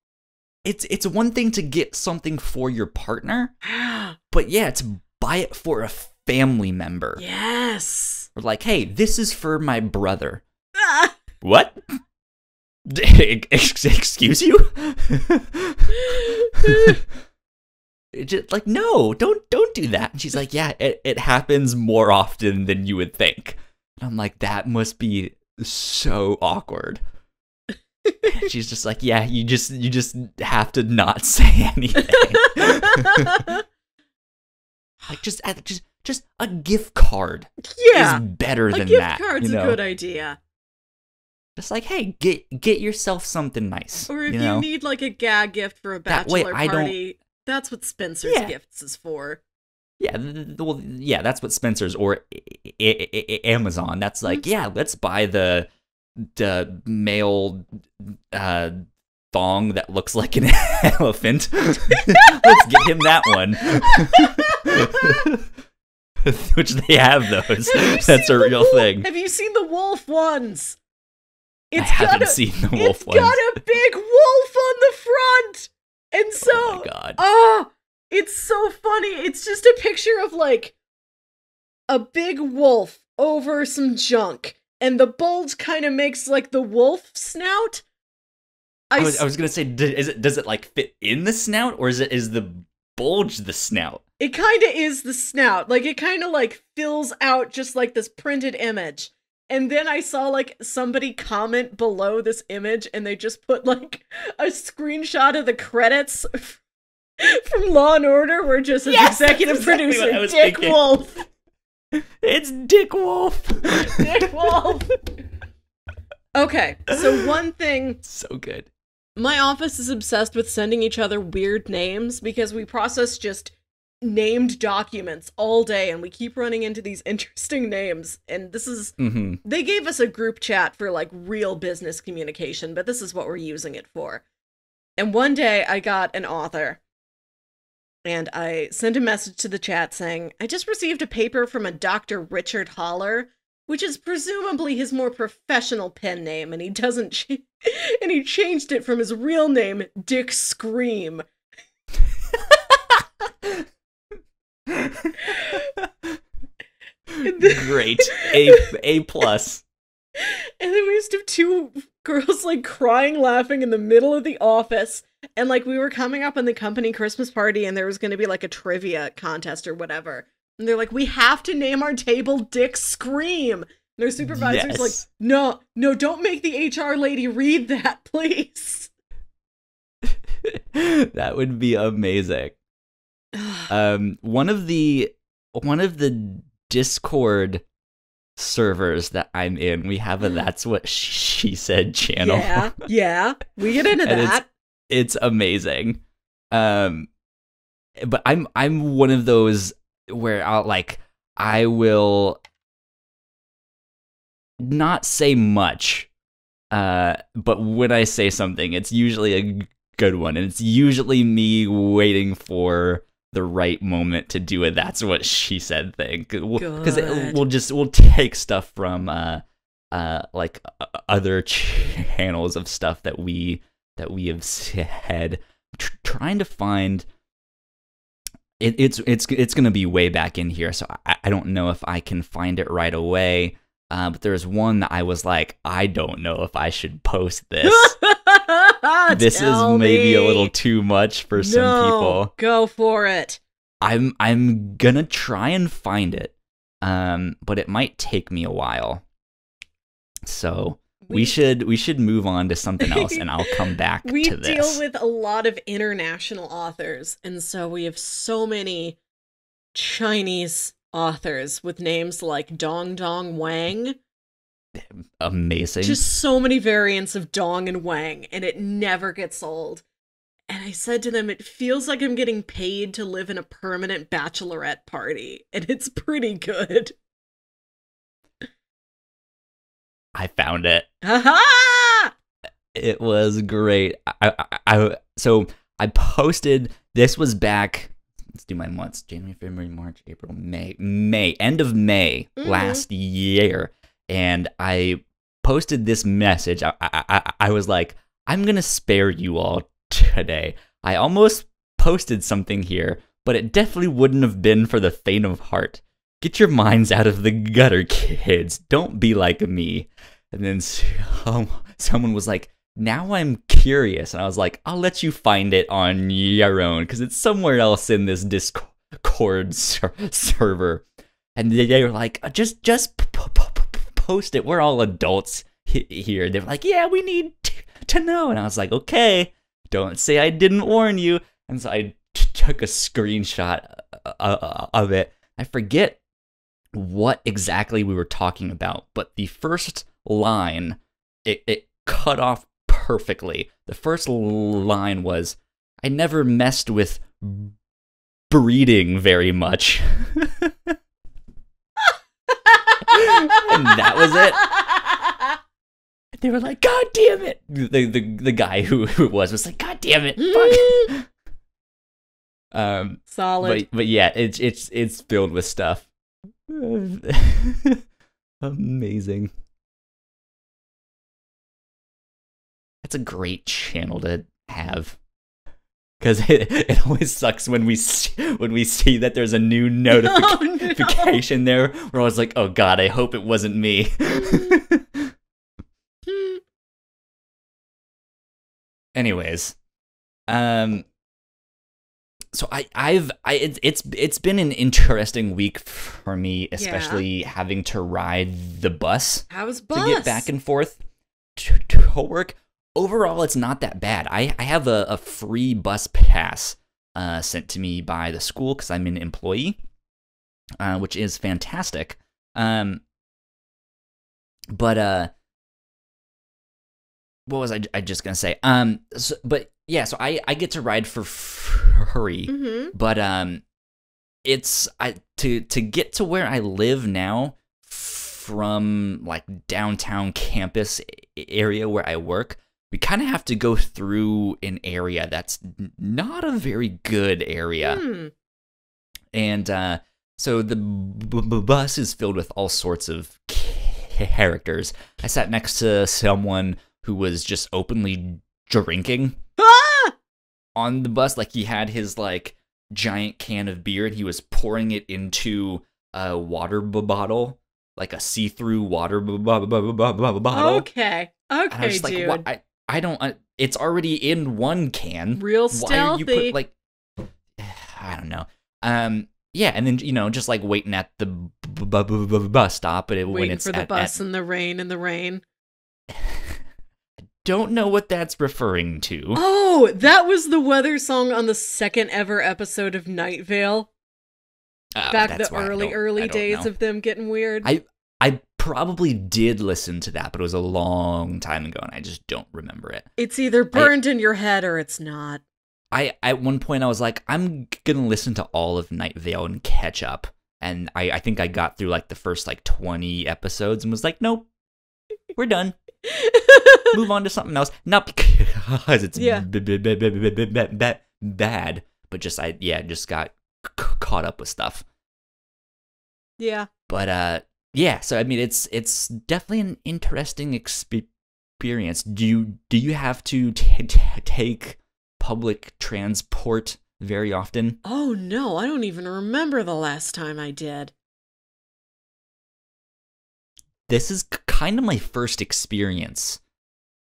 It's one thing to get something for your partner, but yeah, to buy it for a family member. Yes. Or like, hey, this is for my brother. What? Excuse you? Just like, no, don't do that. And she's like, yeah, it happens more often than you would think. And I'm like, that must be so awkward. And she's just like, yeah, you just have to not say anything. Like, just a gift card is better than that. A gift card's a good idea. Just like, hey, get yourself something nice. Or if you need like a gag gift for a bachelor party, That's what Spencer's Gifts is for. Yeah, well, yeah, that's what Spencer's or Amazon. That's like, yeah, let's buy the male thong that looks like an elephant. Let's get him that one. Which they have those. That's a real thing. Have you seen the wolf ones? I haven't seen the wolf ones. It's got a big wolf on the front. And so, oh my God. It's so funny. It's just a picture of like a big wolf over some junk. And the bulge kind of makes like the wolf snout. I was gonna say, does it like fit in the snout, or is the bulge the snout? It kind of is the snout. Like, it kind of like fills out just like this printed image. And then I saw like somebody comment below this image, and they just put like a screenshot of the credits from Law and Order, where just as executive producer Dick Wolf. It's Dick Wolf. Dick Wolf. Okay, so one thing. So good. My office is obsessed with sending each other weird names because we process just named documents all day, and we keep running into these interesting names. And this is they gave us a group chat for like real business communication, but this is what we're using it for. And one day I got an author, and I sent a message to the chat saying, I just received a paper from a Dr. Richard Holler, which is presumably his more professional pen name, and he doesn't and he changed it from his real name, Dick Scream. Great. A plus. And then we used to have two girls like crying, laughing in the middle of the office. And like we were coming up on the company Christmas party, and there was going to be like a trivia contest or whatever. And they're like, we have to name our table Dick Scream. And their supervisor's like, no, don't make the HR lady read that, please. That would be amazing. One of the Discord servers that I'm in, we have a That's What She Said channel. Yeah, we get into and that. It's amazing. But I'm one of those where I will not say much, but when I say something, it's usually a good one, and it's usually me waiting for the right moment to do a That's What She Said thing, because we'll take stuff from like other channels of stuff that we have said, trying to find it's gonna be way back in here, so I don't know if I can find it right away. But there's one that I was like, I don't know if I should post this. This is maybe a little too much for some people. Go for it. I'm gonna try and find it, but it might take me a while. So we should move on to something else, and I'll come back to this. We deal with a lot of international authors, and so we have so many Chinese authors with names like Dong Dong Wang. Amazing. Just so many variants of Dong and Wang, and it never gets old. And I said to them, it feels like I'm getting paid to live in a permanent bachelorette party, and it's pretty good. I found it. Ha-ha! It was great. So I posted, this was back, let's do my months, January, February, March, April, May, end of May last year. And I posted this message. I was like, I'm going to spare you all today. I almost posted something here, but it definitely wouldn't have been for the faint of heart. Get your minds out of the gutter, kids. Don't be like me. And then someone was like, now I'm curious. And I was like, I'll let you find it on your own, because it's somewhere else in this Discord server. And they were like, just post it. We're all adults here. They were like, yeah, we need to know. And I was like, okay, don't say I didn't warn you. And so I took a screenshot of it. I forget what exactly we were talking about, but the first line, it cut off perfectly. The first line was, I never messed with breeding very much. And that was it. They were like, God damn it. The guy who it was like, God damn it. Fuck. Solid. But yeah, it's filled with stuff. Amazing. That's a great channel to have. Because it always sucks when we see that there's a new notification there. We're always like, oh God, I hope it wasn't me. Anyways, so it's been an interesting week for me, especially having to ride the bus. How's bus? To get back and forth to work. Overall, it's not that bad. I have a free bus pass sent to me by the school because I'm an employee, which is fantastic. But what was I just gonna say? So I get to ride for free, but it's to get to where I live now from like downtown campus area where I work. We kind of have to go through an area that's not a very good area. And so the bus is filled with all sorts of characters. I sat next to someone who was just openly drinking on the bus. Like, he had his like giant can of beer and he was pouring it into a water bottle, like a see-through water bottle. Okay, dude. Like, I don't. It's already in one can. Real stealthy. Why are you I don't know. Yeah, and then just like waiting at the bus stop, but waiting for the bus in the rain. Don't know what that's referring to. Oh, that was the weather song on the second ever episode of Night Vale. Back the early days of them getting weird. I probably did listen to that, but it was a long time ago, and I just don't remember it. It's either burned in your head or it's not. At one point, I was like, I'm gonna listen to all of Night Vale and catch up. And I think I got through like the first like 20 episodes and was like, nope, we're done. Move on to something else. Not because it's bad, but just just got caught up with stuff. Yeah. But yeah, so I mean, it's definitely an interesting experience. Do you have to take public transport very often? Oh no, I don't even remember the last time I did. This is kind of my first experience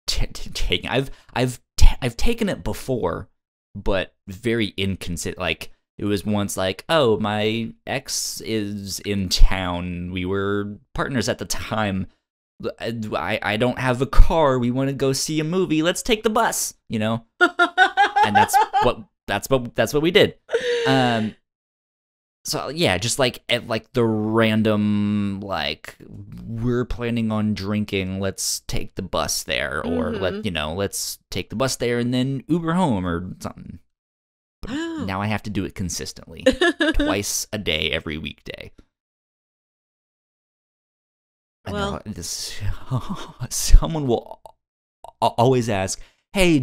taking. I've taken it before, but very inconsistent. Like, it was once like, oh, my ex is in town. We were partners at the time. I don't have a car. We want to go see a movie. Let's take the bus, And that's what we did. So yeah, just like at like the random, like, we're planning on drinking, let's take the bus there, or let's take the bus there and then Uber home or something. But now I have to do it consistently, twice a day, every weekday. Well, someone will always ask, "Hey,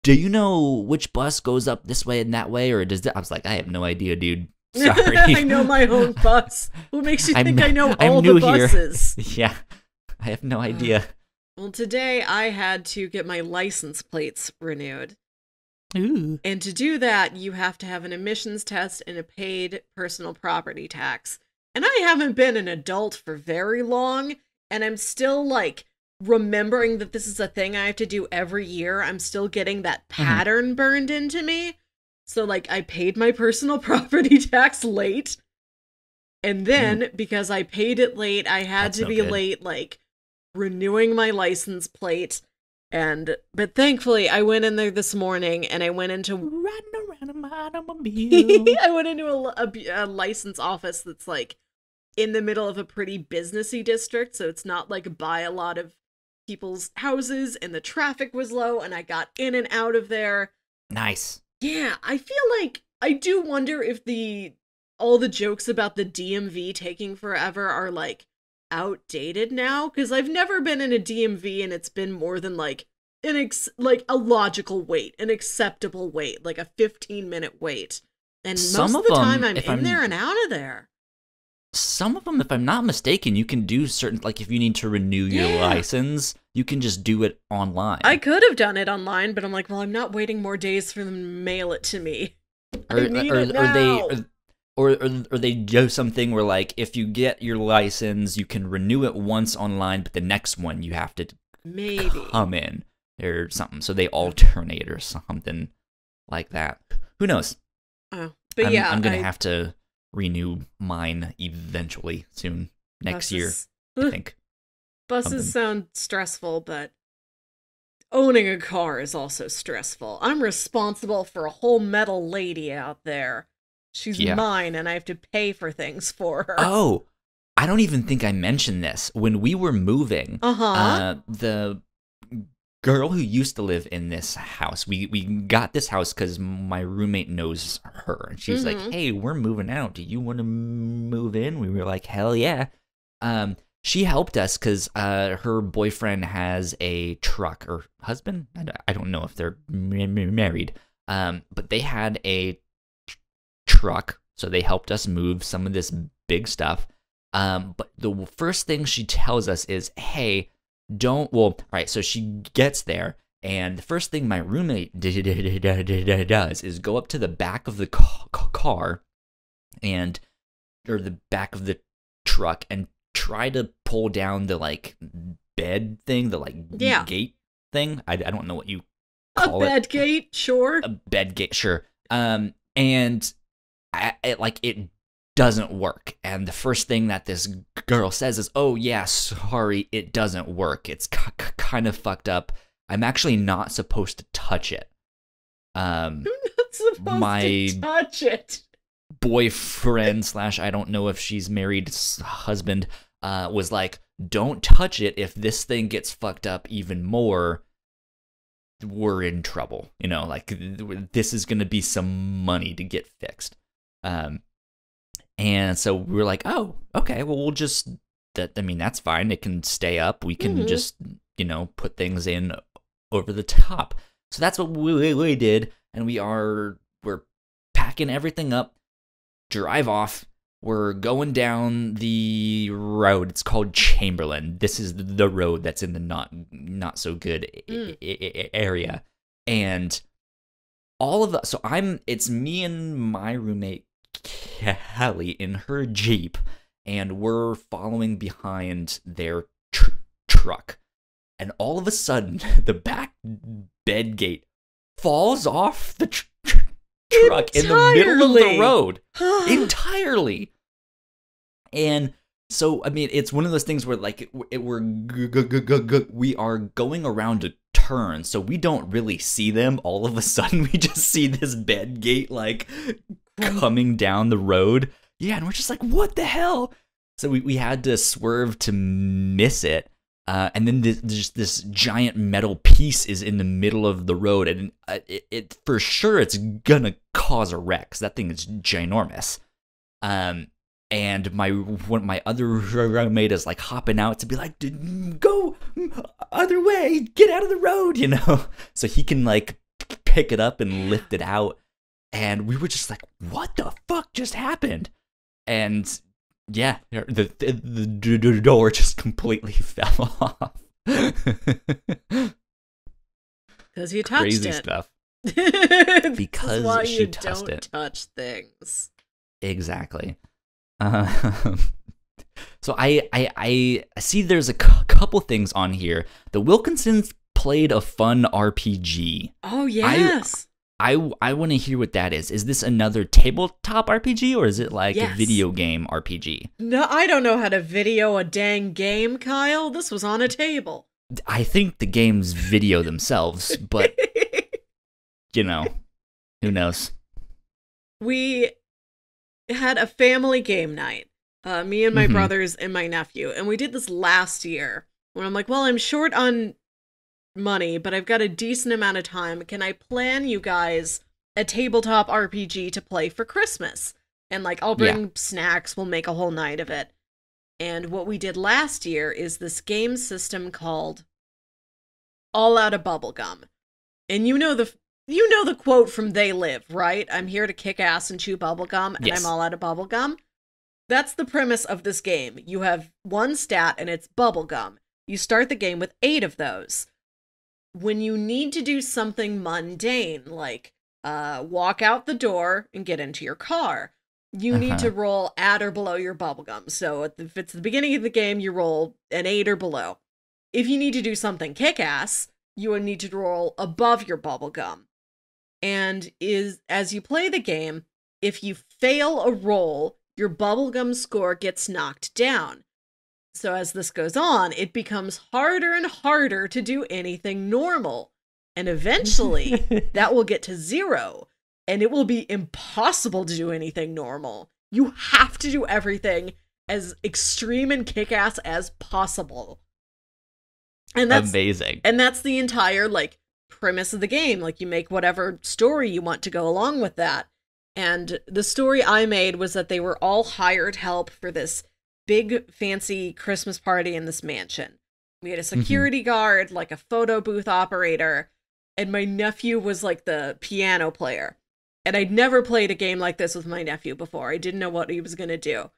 do you know which bus goes up this way and that way, or does that?" I was like, I have no idea, dude. Sorry. I know my own bus. What makes you think I know all the buses? Yeah, I have no idea. Well, today I had to get my license plates renewed. Ooh. And to do that, you have to have an emissions test and a paid personal property tax. And I haven't been an adult for very long, and I'm still, like, remembering that this is a thing I have to do every year. I'm still getting that pattern burned into me. So, like, I paid my personal property tax late. And then, because I paid it late, I had to be late, like, renewing my license plate. But thankfully, I went in there this morning, and I went into... Riding around in my automobile. I went into a license office that's, like, in the middle of a pretty businessy district, so it's not, like, by a lot of people's houses, and the traffic was low, and I got in and out of there. Nice. Yeah, I feel like I do wonder if all the jokes about the DMV taking forever are like outdated now, because I've never been in a DMV and it's been more than like like a logical wait, an acceptable wait, like a 15-minute wait. And Some most of of the time them, I'm in there and out of there. some of them, if I'm not mistaken, you can do certain, like if you need to renew your license, you can just do it online. I could have done it online, but I'm like, well, I'm not waiting more days for them to mail it to me. Or I need it now. or they do something where like if you get your license, you can renew it once online, but the next one you have to Maybe come in or something. So they alternate or something like that. Who knows? Oh, but I'm gonna have to renew mine eventually soon next year. I think buses sound stressful, but owning a car is also stressful. I'm responsible for a whole metal lady out there. She's mine, and I have to pay for things for her. Oh, I don't even think I mentioned this. When we were moving, the girl who used to live in this house, we got this house because my roommate knows her. And she's like, hey, we're moving out. Do you want to move in? We were like, hell yeah. She helped us because her boyfriend has a truck, or husband? I don't know if they're married. But they had a truck, so they helped us move some of this big stuff. But the first thing she tells us is, hey, so she gets there, and the first thing my roommate does is go up to the back of the car, or the back of the truck, and try to pull down the, like, bed thing, the, like, gate thing. I don't know what you call it. A bed gate, sure. A bed gate, sure. And it doesn't work. And the first thing that this girl says is, oh, yeah, sorry, it doesn't work. It's kind of fucked up. I'm actually not supposed to touch it. You're not supposed to touch it. Boyfriend / I don't know if she's married, husband, was like, don't touch it. If this thing gets fucked up even more, we're in trouble. You know, like, this is going to be some money to get fixed. And so we were like, oh, okay, well, we'll just, that's fine. It can stay up. We can just, put things in over the top. So that's what we did. And we're packing everything up, drive off. We're going down the road. It's called Chamberlain. This is the road that's in the not so good area. And all of us, it's me and my roommate Kelly in her Jeep, and we're following behind their truck. And all of a sudden, the back bed gate falls off the truck in the middle of the road. Entirely. And so, it's one of those things where, like, we are going around a turn, so we don't really see them. All of a sudden, we just see this bed gate, like, coming down the road. Yeah, and we're just like, what the hell? So we had to swerve to miss it. And then this giant metal piece is in the middle of the road, and it for sure it's gonna cause a wreck, 'cause that thing is ginormous. And my other roommate is like hopping out to be like, go other way, get out of the road, so he can like pick it up and lift it out. And we were just like, what the fuck just happened? And yeah, the door just completely fell off. Because you touched Crazy it. stuff. Because why she you touched don't it. touch things. Exactly. So I see there's a couple things on here. The Wilkinsons played a fun RPG. Oh, yes. I want to hear what that is. Is this another tabletop RPG, or is it like a video game RPG? No, I don't know how to video a dang game, Kyle. This was on a table. I think the games video themselves, but, who knows? We had a family game night, me and my brothers and my nephew, and we did this last year when I'm like, well, I'm short on money, but I've got a decent amount of time. Can I plan you guys a tabletop RPG to play for Christmas. And like, I'll bring snacks, we'll make a whole night of it. And what we did last year is this game system called All Out of Bubblegum. And you know the quote from They Live, right? I'm here to kick ass and chew bubblegum, and I'm all out of bubblegum. That's the premise of this game. You have one stat, and it's bubblegum. You start the game with 8 of those. When you need to do something mundane, like walk out the door and get into your car, you need to roll at or below your bubblegum. So if it's the beginning of the game, you roll an 8 or below. If you need to do something kick-ass, you would need to roll above your bubblegum. And as you play the game, if you fail a roll, your bubblegum score gets knocked down. So as this goes on, it becomes harder and harder to do anything normal. And eventually, that will get to 0. And it will be impossible to do anything normal. You have to do everything as extreme and kick-ass as possible. And that's amazing. And that's the entire, like, premise of the game. Like, you make whatever story you want to go along with that. And the story I made was that they were all hired help for this big, fancy Christmas party in this mansion. We had a security guard, like a photo booth operator, and my nephew was, like, the piano player. And I'd never played a game like this with my nephew before. I didn't know what he was going to do.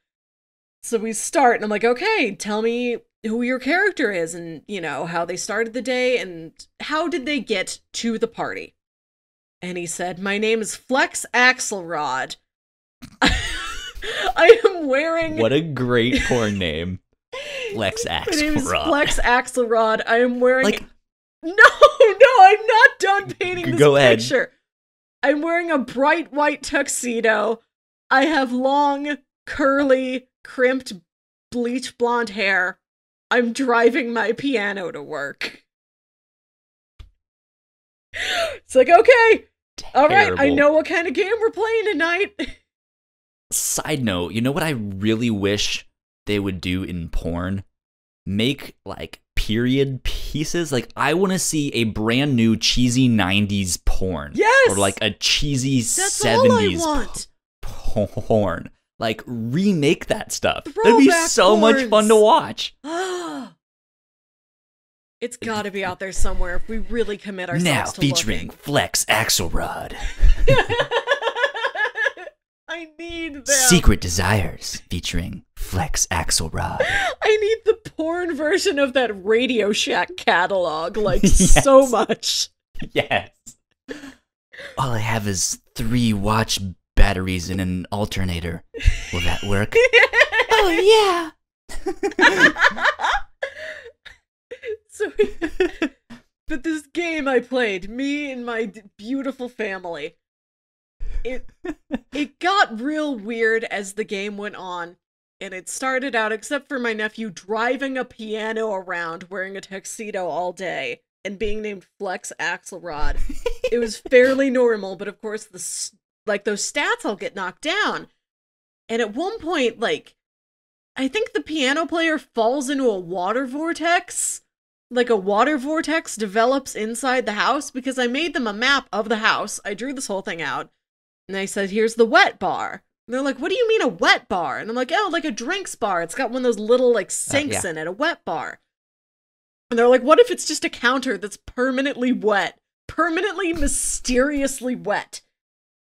So we start, and I'm like, okay, tell me who your character is, and, you know, how they started the day, and how did they get to the party? And he said, my name is Flex Axelrod. I am wearing... What a great porn name. Flex Axelrod. My name is Flex Axelrod. I am wearing... Like... No, I'm not done painting this picture. Ahead. I'm wearing a bright white tuxedo. I have long, curly, crimped, bleach blonde hair. I'm driving my piano to work. It's like, okay, all right, I know what kind of game we're playing tonight. Side note, you know what I really wish they would do in porn? Make, like, period pieces. Like, I want to see a brand new cheesy 90s porn. Yes! Or, like, a cheesy That's 70s porn. Like, remake that stuff. That'd be so much fun to watch. It's gotta be out there somewhere if we really commit ourselves now, to featuring Flex Axelrod. I need them. Secret Desires, featuring Flex Axelrod. I need the porn version of that Radio Shack catalog, like, yes. So much. Yes. All I have is 3 watch batteries and an alternator. Will that work? Oh, yeah. So, but this game I played, me and my beautiful family, it got real weird as the game went on, and it started out, except for my nephew driving a piano around wearing a tuxedo all day and being named Flex Axelrod. It was fairly normal, but of course those stats all get knocked down. And at one point, like, I think the piano player falls into a water vortex. Like, a water vortex develops inside the house, because I made them a map of the house. I drew this whole thing out. And I said, here's the wet bar. And they're like, what do you mean a wet bar? And I'm like, oh, like a drinks bar. It's got one of those little, like, sinks in it, a wet bar. And they're like, what if it's just a counter that's permanently wet? Permanently, mysteriously wet.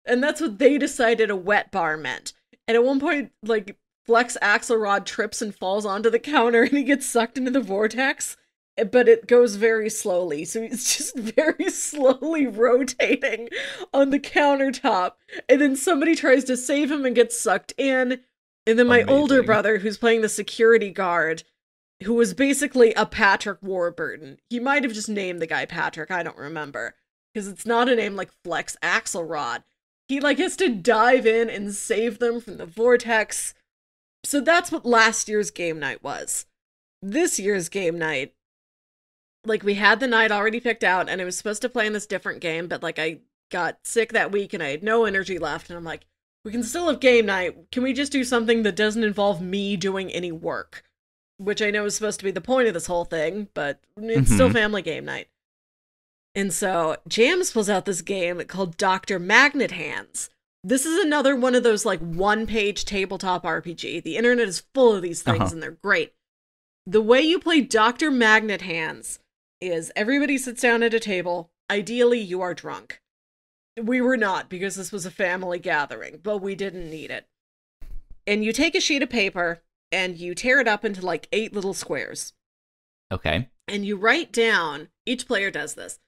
And that's what they decided a wet bar meant. And at one point, like, Flex Axelrod trips and falls onto the counter, and he gets sucked into the vortex. But it goes very slowly, so he's just very slowly rotating on the countertop. And then somebody tries to save him and gets sucked in. And then my older brother, who's playing the security guard, who was basically a Patrick Warburton. He might have just named the guy Patrick, I don't remember. Because it's not a name like Flex Axelrod. He, like, has to dive in and save them from the vortex. So that's what last year's game night was. This year's game night, like, we had the night already picked out, and I was supposed to play in this different game, but, like, I got sick that week, and I had no energy left, and I'm like, we can still have game night. Can we just do something that doesn't involve me doing any work? Which I know is supposed to be the point of this whole thing, but it's still family game night. And so Jams pulls out this game called Dr. Magnet Hands. This is another one of those like one-page tabletop RPG. The internet is full of these things and they're great. The way you play Dr. Magnet Hands is everybody sits down at a table. Ideally, you are drunk. We were not, because this was a family gathering, but we didn't need it. And you take a sheet of paper and you tear it up into like 8 little squares. Okay. And you write down, each player does this,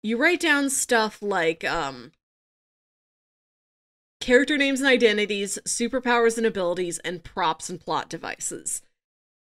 you write down stuff like character names and identities, superpowers and abilities, and props and plot devices.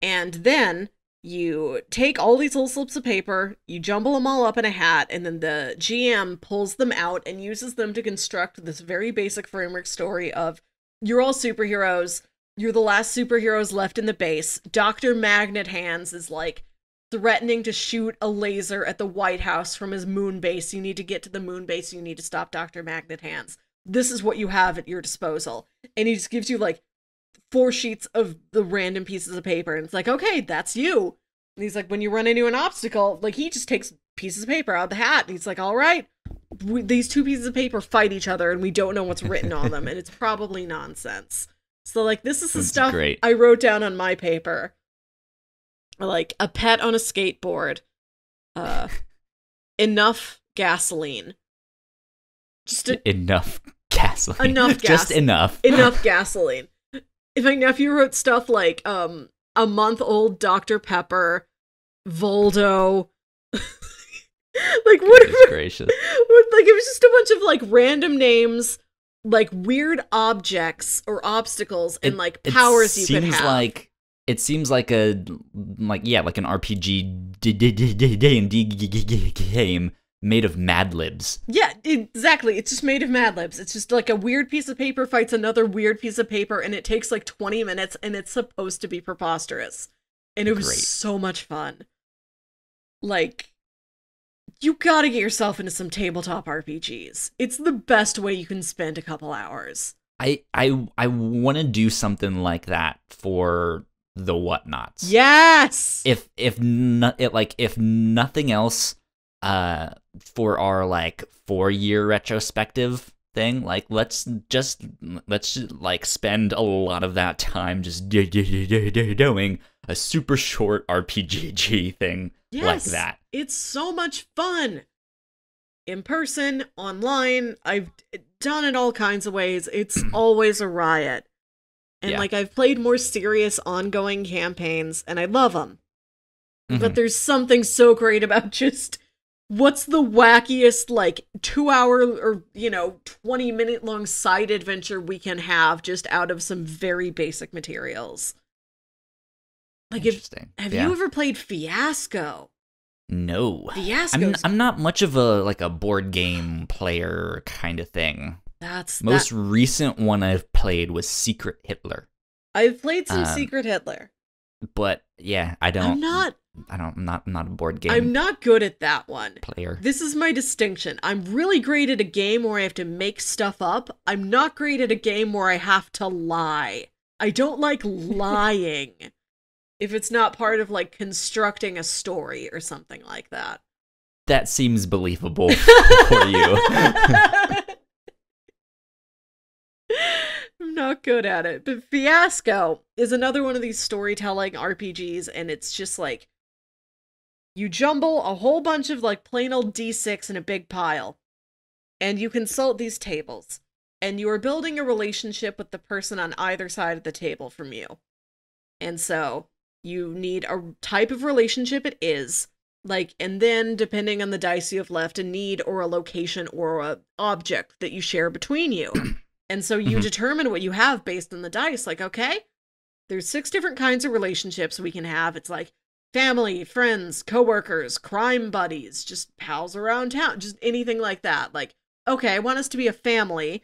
And then you take all these little slips of paper, you jumble them all up in a hat, and then the GM pulls them out and uses them to construct this very basic framework story of, you're all superheroes, you're the last superheroes left in the base, Dr. Magnet Hands is like threatening to shoot a laser at the White House from his moon base. You need to get to the moon base, you need to stop Dr. Magnet Hands. This is what you have at your disposal. And he just gives you like 4 sheets of the random pieces of paper, and it's like, okay, that's you. And he's like, when you run into an obstacle, like, he just takes pieces of paper out of the hat, and he's like, all right, these 2 pieces of paper fight each other, and we don't know what's written on them, and it's probably nonsense. So, like, this is the stuff great. I wrote down on my paper. Like, a pet on a skateboard, enough gasoline. Just enough gasoline. Enough gas. Just enough. Enough gasoline. If my nephew wrote stuff like a month-old Dr. Pepper, Voldo, like what? Gracious. Like it was just a bunch of like random names, like weird objects or obstacles, and like powers you could have. It seems like an RPG D&D game made of Mad Libs. Yeah, exactly. It's just made of Mad Libs. It's just like a weird piece of paper fights another weird piece of paper, and it takes like 20 minutes, and it's supposed to be preposterous. And it was so much fun. Like, you gotta get yourself into some tabletop RPGs. It's the best way you can spend a couple hours. I want to do something like that for the Whatnauts. Yes! If nothing else, for our like 4-year retrospective thing, like let's just like spend a lot of that time just doing a super short RPG thing like that. It's so much fun. In person, online, I've done it all kinds of ways. It's always a riot. And like I've played more serious ongoing campaigns and I love them. But there's something so great about just what's the wackiest, like, 2-hour or, 20-minute long side adventure we can have just out of some very basic materials? Like, have you ever played Fiasco? No. Fiasco. I'm not much of a board game player kind of thing. Most recent one I've played was Secret Hitler. I've played some Secret Hitler. But yeah, I'm not a board game. I'm not good at that one. Player. This is my distinction. I'm really great at a game where I have to make stuff up. I'm not great at a game where I have to lie. I don't like lying. If it's not part of like constructing a story or something like that. That seems believable for you. I'm not good at it. But Fiasco is another one of these storytelling RPGs, and it's just like you jumble a whole bunch of like plain old D6 in a big pile, and you consult these tables, and you are building a relationship with the person on either side of the table from you. And so you need a type of relationship it is, like, and then depending on the dice you have left, a need or a location or a object that you share between you. And so you determine what you have based on the dice. Like, okay, there's 6 different kinds of relationships we can have. It's like family, friends, coworkers, crime buddies, just pals around town, just anything like that. Like, okay, I want us to be a family.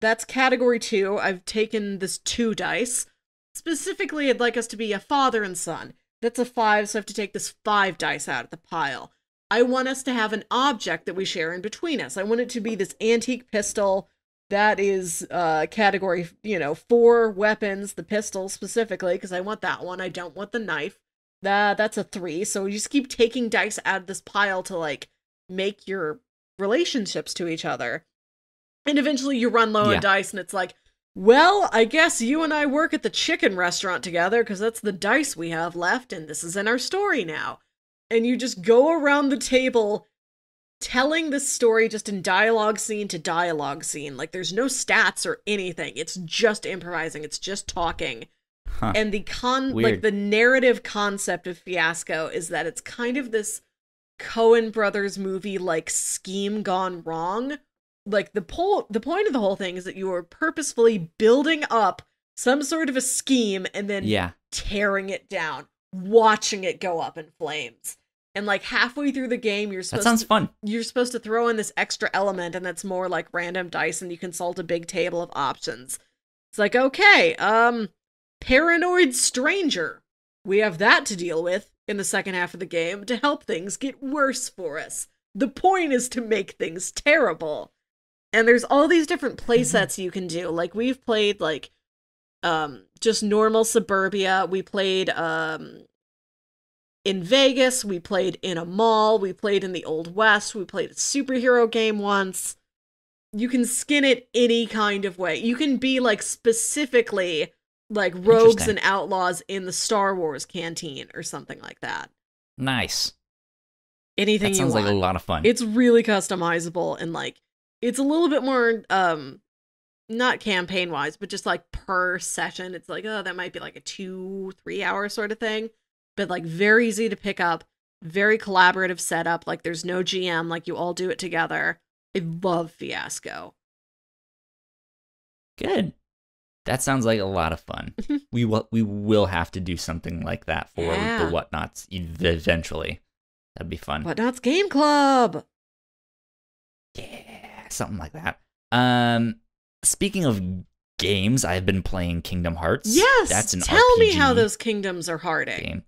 That's category 2. I've taken this 2 dice. Specifically, I'd like us to be a father and son. That's a 5, so I have to take this 5 dice out of the pile. I want us to have an object that we share in between us. I want it to be this antique pistol. That is category, 4 weapons, the pistol specifically, because I want that one. I don't want the knife. That's a 3. So you just keep taking dice out of this pile to, like, make your relationships to each other. And eventually you run low on dice, and it's like, well, I guess you and I work at the chicken restaurant together because that's the dice we have left, and this is in our story now. And you just go around the table telling this story just in dialogue scene to dialogue scene. Like, there's no stats or anything. It's just improvising. It's just talking. And the narrative concept of Fiasco is that it's kind of this Coen Brothers movie like scheme gone wrong. Like, the point of the whole thing is that you are purposefully building up some sort of a scheme and then tearing it down, watching it go up in flames. And like halfway through the game, you're supposed to throw in this extra element, and that's more like random dice, and you consult a big table of options. It's like, okay, paranoid stranger. We have that to deal with in the second half of the game to help things get worse for us. The point is to make things terrible. And there's all these different playsets you can do. Like, we've played like just normal suburbia. We played in Vegas, we played in a mall, we played in the Old West, we played a superhero game once. You can skin it any kind of way. You can be like specifically like rogues and outlaws in the Star Wars canteen or something like that. Nice. Anything you want. That sounds like a lot of fun. It's really customizable, and like it's a little bit more not campaign wise, but just like per session. It's like, oh, that might be like a 2-3 hour sort of thing. But like very easy to pick up, very collaborative setup. Like there's no GM, like you all do it together. I love Fiasco. Good. That sounds like a lot of fun. we will have to do something like that for the Whatnauts eventually. That'd be fun. Whatnauts Game Club. Yeah, something like that. Speaking of games, I've been playing Kingdom Hearts. Yes, that's an tell RPG me how those kingdoms are harding. Game.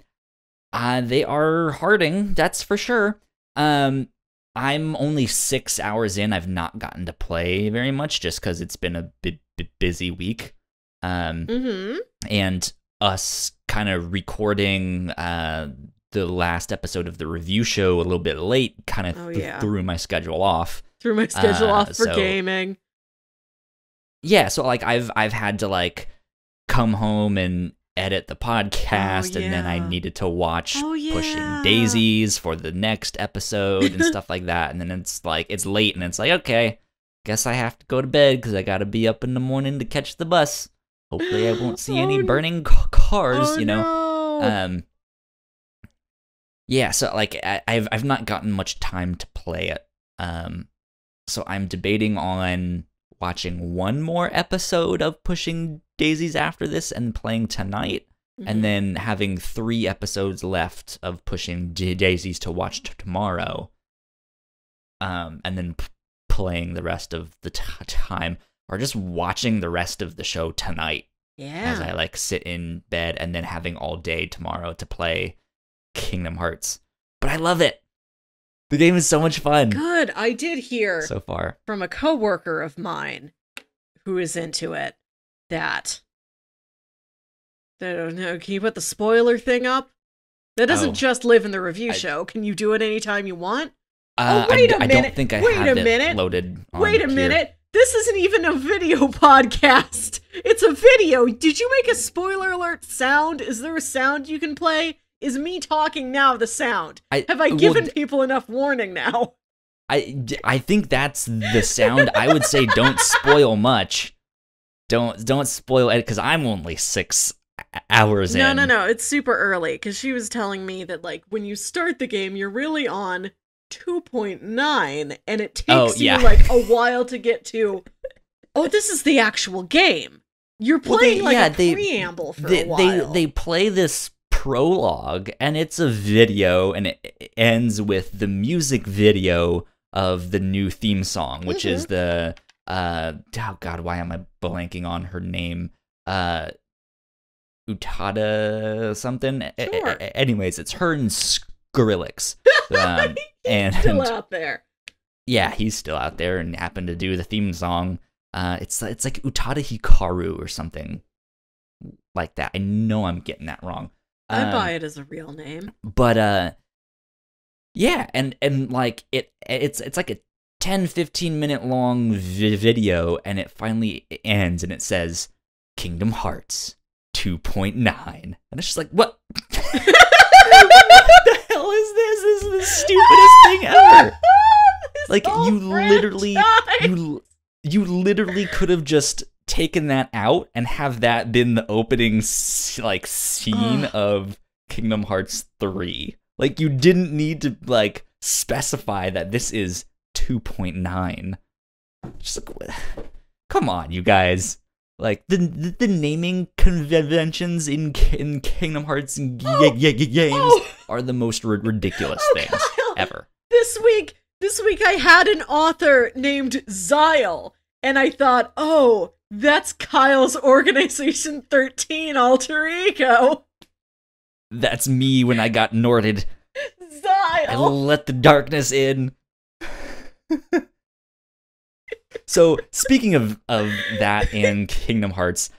They are harding, that's for sure. I'm only 6 hours in. I've not gotten to play very much just because it's been a bit busy week. And us kind of recording the last episode of the review show a little bit late kind of threw my schedule off. Threw my schedule off for gaming. Yeah, so like I've had to like come home and edit the podcast, and then I needed to watch Pushing Daisies for the next episode and stuff like that. And then it's like it's late, and it's like, okay, guess I have to go to bed because I got to be up in the morning to catch the bus. Hopefully, I won't see any burning cars, you know. No. Yeah, so like I've not gotten much time to play it. So I'm debating on watching one more episode of Pushing Daisies after this and playing tonight, and then having 3 episodes left of Pushing Daisies to watch tomorrow, and then playing the rest of the time, or just watching the rest of the show tonight as I like sit in bed, and then having all day tomorrow to play Kingdom Hearts. But I love it. The game is so much fun. Good. I did hear so far from a coworker of mine who is into it that I don't know. Can you put the spoiler thing up? That doesn't just live in the review show. Can you do it anytime you want? Wait a minute. I don't think I have it loaded on Wait a minute. This isn't even a video podcast. It's a video. Did you make a spoiler alert sound? Is there a sound you can play? Is me talking now the sound? Have I given people enough warning now? I think that's the sound. I would say don't spoil much. Don't spoil it, because I'm only 6 hours in. No. It's super early, because she was telling me that like when you start the game, you're really on 2.9, and it takes you like a while to get to. Oh, this is the actual game. You're playing a preamble for a while. They play this prologue, and it's a video, and it ends with the music video of the new theme song, which is the oh god, why am I blanking on her name? Utada something. Sure. Anyways, it's her and Skrillex. He's still out there. Yeah, he's still out there and happened to do the theme song. It's like Utada Hikaru or something like that. I know I'm getting that wrong. I buy it as a real name. But Yeah, and like it's like a 10-15 minute long video, and it finally ends, and it says Kingdom Hearts 2.9, and it's just like, what? What the hell is this? This is the stupidest thing ever. Like, you literally could have just taken that out and have that been the opening scene of Kingdom Hearts 3. Like, you didn't need to like specify that this is 2.9. Just like, come on, you guys. Like, the naming conventions in Kingdom Hearts games are the most ridiculous things ever. This week I had an author named Zyle, and I thought, oh, that's Kyle's Organization 13 alter ego. That's me when I got Norded. Zyle! I let the darkness in. So, speaking of that and Kingdom Hearts,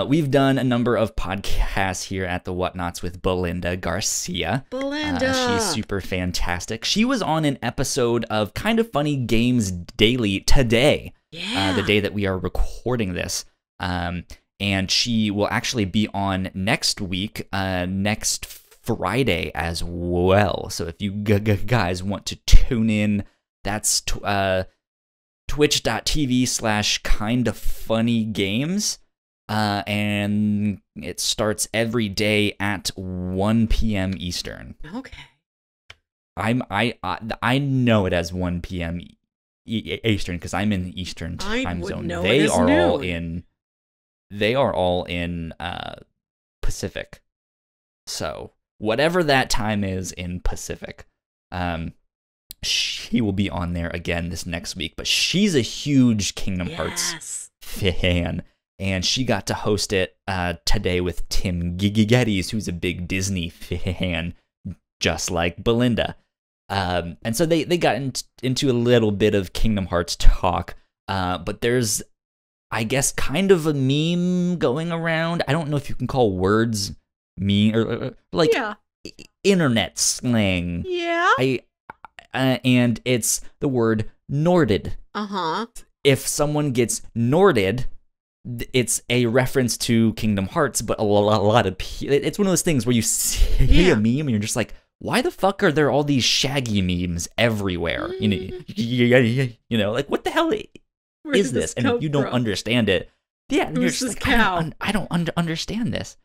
we've done a number of podcasts here at the Whatnauts with Belinda Garcia. Belinda! She's super fantastic. She was on an episode of Kind of Funny Games Daily today, the day that we are recording this. And she will actually be on next week, next Friday as well. So if you guys want to tune in, that's twitch.tv/kindoffunnygames. And it starts every day at 1 p.m. Eastern. Okay. I know it as 1 p.m. Eastern because I'm in the Eastern time zone. They are all in Pacific. So whatever that time is in Pacific, she will be on there again this next week. But she's a huge Kingdom Hearts fan, and she got to host it today with Tim Geddes, who's a big Disney fan, just like Belinda. And so they got into a little bit of Kingdom Hearts talk, but there's, I guess, kind of a meme going around. I don't know if you can call words meme or like internet slang. Yeah. And it's the word Norded. If someone gets Norded, it's a reference to Kingdom Hearts, but a lot of it's one of those things where you see a meme and you're just like, why the fuck are there all these Shaggy memes everywhere? You know, like, what the hell is this? And if you don't understand it, and you're just like, I don't understand this.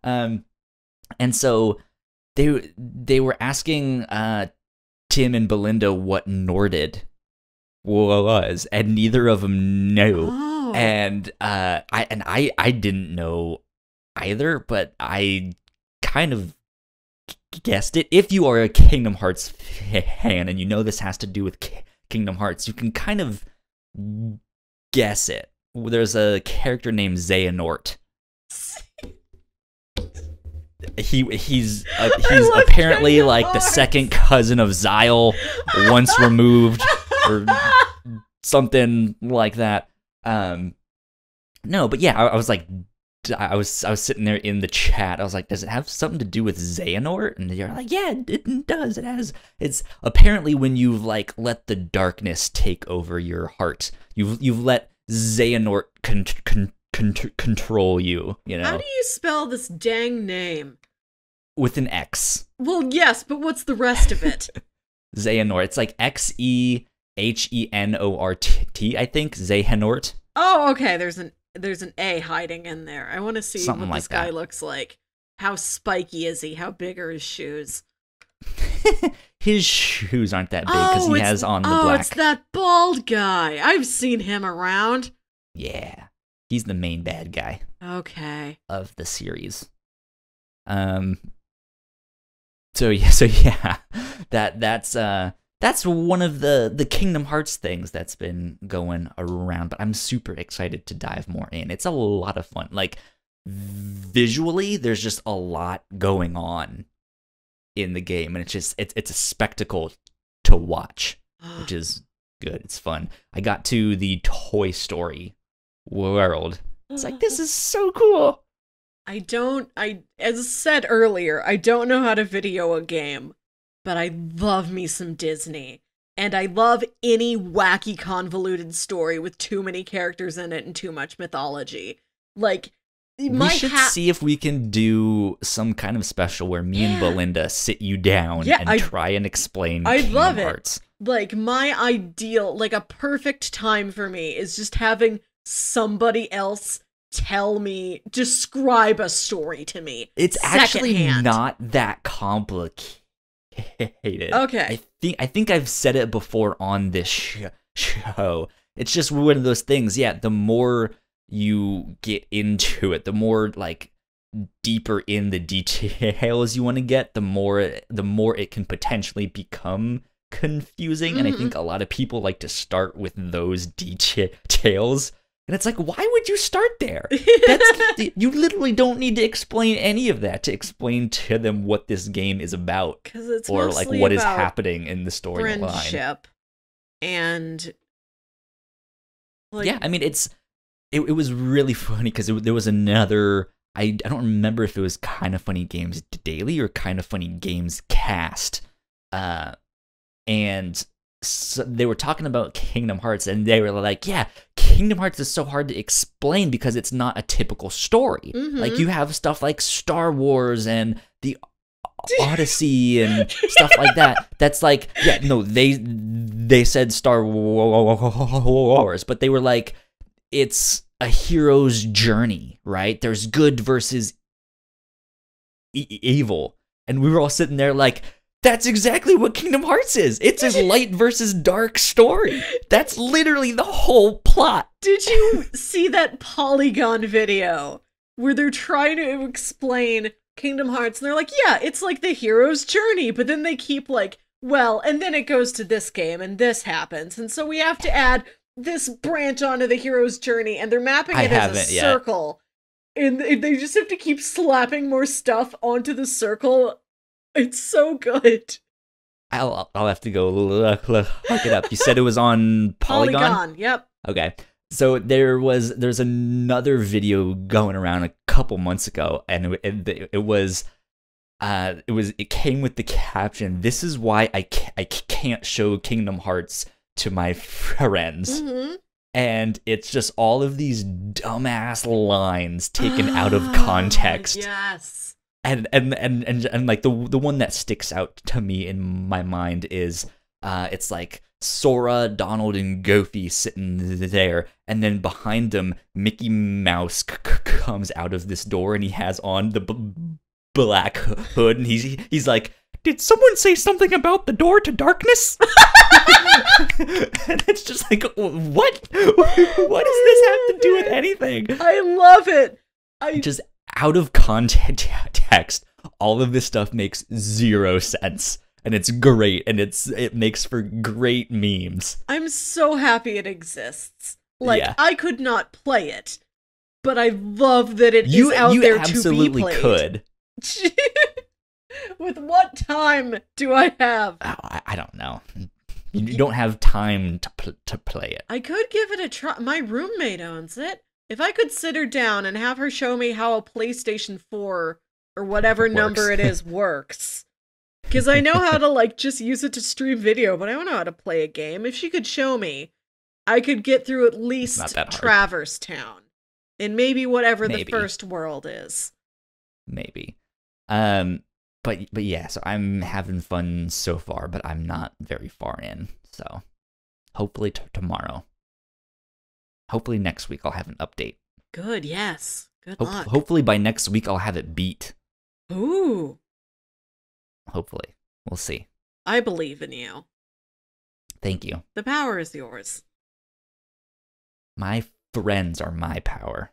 And so they were asking Tim and Belinda what Norded was, and neither of them knew. And I didn't know either, but I kind of guessed it. If you are a Kingdom Hearts fan and you know this has to do with Kingdom Hearts, you can kind of guess it. There's a character named Xehanort. He's apparently like the second cousin of Zyle, once removed, or something like that. No, but yeah, I was like, I was sitting there in the chat. I was like, does it have something to do with Xehanort? And you're like, yeah, it does. It has. It's apparently when you like let the darkness take over your heart. You've let Xehanort control you. You know. How do you spell this dang name? With an X. Well, yes, but what's the rest of it? Xehanort. It's like Xehanort. I think Xehanort. Oh, okay. There's an A hiding in there. I want to see something what like this guy that. looks like. How spiky is he? How big are his shoes? His shoes aren't that big because he has on the black. Oh, it's that bald guy. I've seen him around. Yeah, he's the main bad guy. Okay. Of the series. So yeah, that's one of the Kingdom Hearts things that's been going around, but I'm super excited to dive more in. It's a lot of fun. Like, visually, there's just a lot going on in the game, and it's a spectacle to watch, which is good. It's fun. I got to the Toy Story world. It's like, this is so cool. As I said earlier, I don't know how to video a game. but I love me some Disney. And I love any wacky, convoluted story with too many characters in it and too much mythology. Like, we should see if we can do some kind of special where me and Belinda sit you down and try and explain Kingdom Hearts. Like, my ideal, like, a perfect time for me is just having somebody else describe a story to me. It's actually not that complicated. Okay. I think I've said it before on this show. It's just one of those things. Yeah, the more you get into it, the more like deeper in the details you want to get, the more it can potentially become confusing. And I think a lot of people like to start with those details. And it's like, why would you start there? You literally don't need to explain any of that to explain to them what this game is about. 'Cause it's or like what is happening in the storyline. Friendship. And like, yeah, I mean, it was really funny because there was another, I don't remember if it was Kind of Funny Games Daily or Kind of Funny Games Cast. And so they were talking about Kingdom Hearts, and they were like, yeah, Kingdom Hearts is so hard to explain because it's not a typical story. Like, you have stuff like Star Wars and the Odyssey and stuff like that. That's like, yeah, no, they said Star Wars, but they were like, it's a hero's journey, right? There's good versus evil. And we were all sitting there like, that's exactly what Kingdom Hearts is. It's a light versus dark story. That's literally the whole plot. Did you see that Polygon video where they're trying to explain Kingdom Hearts? And they're like, yeah, it's like the hero's journey. But then they keep like, well, and then it goes to this game and this happens. And so we have to add this branch onto the hero's journey. And they're mapping it as a circle. And they just have to keep slapping more stuff onto the circle. It's so good. I'll have to go look it up. You said it was on Polygon? Polygon, yep. Okay. So there's another video going around a couple months ago, and it came with the caption, "This is why I can't show Kingdom Hearts to my friends." And it's just all of these dumbass lines taken out of context. Yes. And like the one that sticks out to me in my mind is it's like Sora, Donald, and Goofy sitting there, and then behind them Mickey Mouse comes out of this door, and he has on the black hood, and he's like, "Did someone say something about the door to darkness?" And it's just like, what? What does this have to do with anything? I love it. Just out of context, all of this stuff makes zero sense, and it's great, and it makes for great memes. I'm so happy it exists. Like, I could not play it, but I love that it is out there to be played. You absolutely could. With what time do I have? Oh, I don't know. You don't have time to play it. I could give it a try. My roommate owns it. If I could sit her down and have her show me how a PlayStation 4 or whatever number it is works. Because I know how to, like, just use it to stream video, but I don't know how to play a game. If she could show me, I could get through at least Traverse Town. And maybe whatever the first world is. Maybe. But yeah, so I'm having fun so far, but I'm not very far in. So hopefully tomorrow. Hopefully next week I'll have an update. Good, yes. Good luck. Hopefully by next week I'll have it beat. Ooh. Hopefully. We'll see. I believe in you. Thank you. The power is yours. My friends are my power.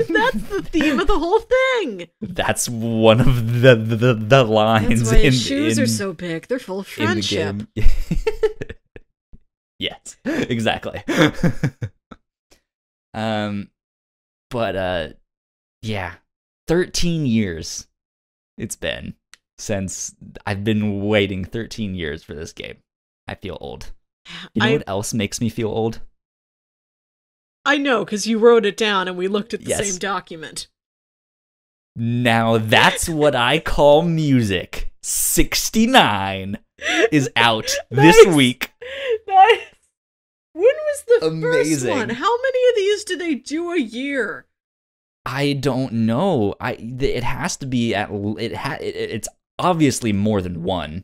That's the theme of the whole thing. That's one of the lines. That's why his shoes are so big. They're full of friendship. Yes, exactly. But yeah, 13 years it's been since I've been waiting 13 years for this game. I feel old. You know what else makes me feel old? I know, because you wrote it down and we looked at the same document. Now that's what I call music. 69 is out this week. Nice. When was the Amazing. first one? How many of these do they do a year? I don't know. It has to be it's obviously more than one.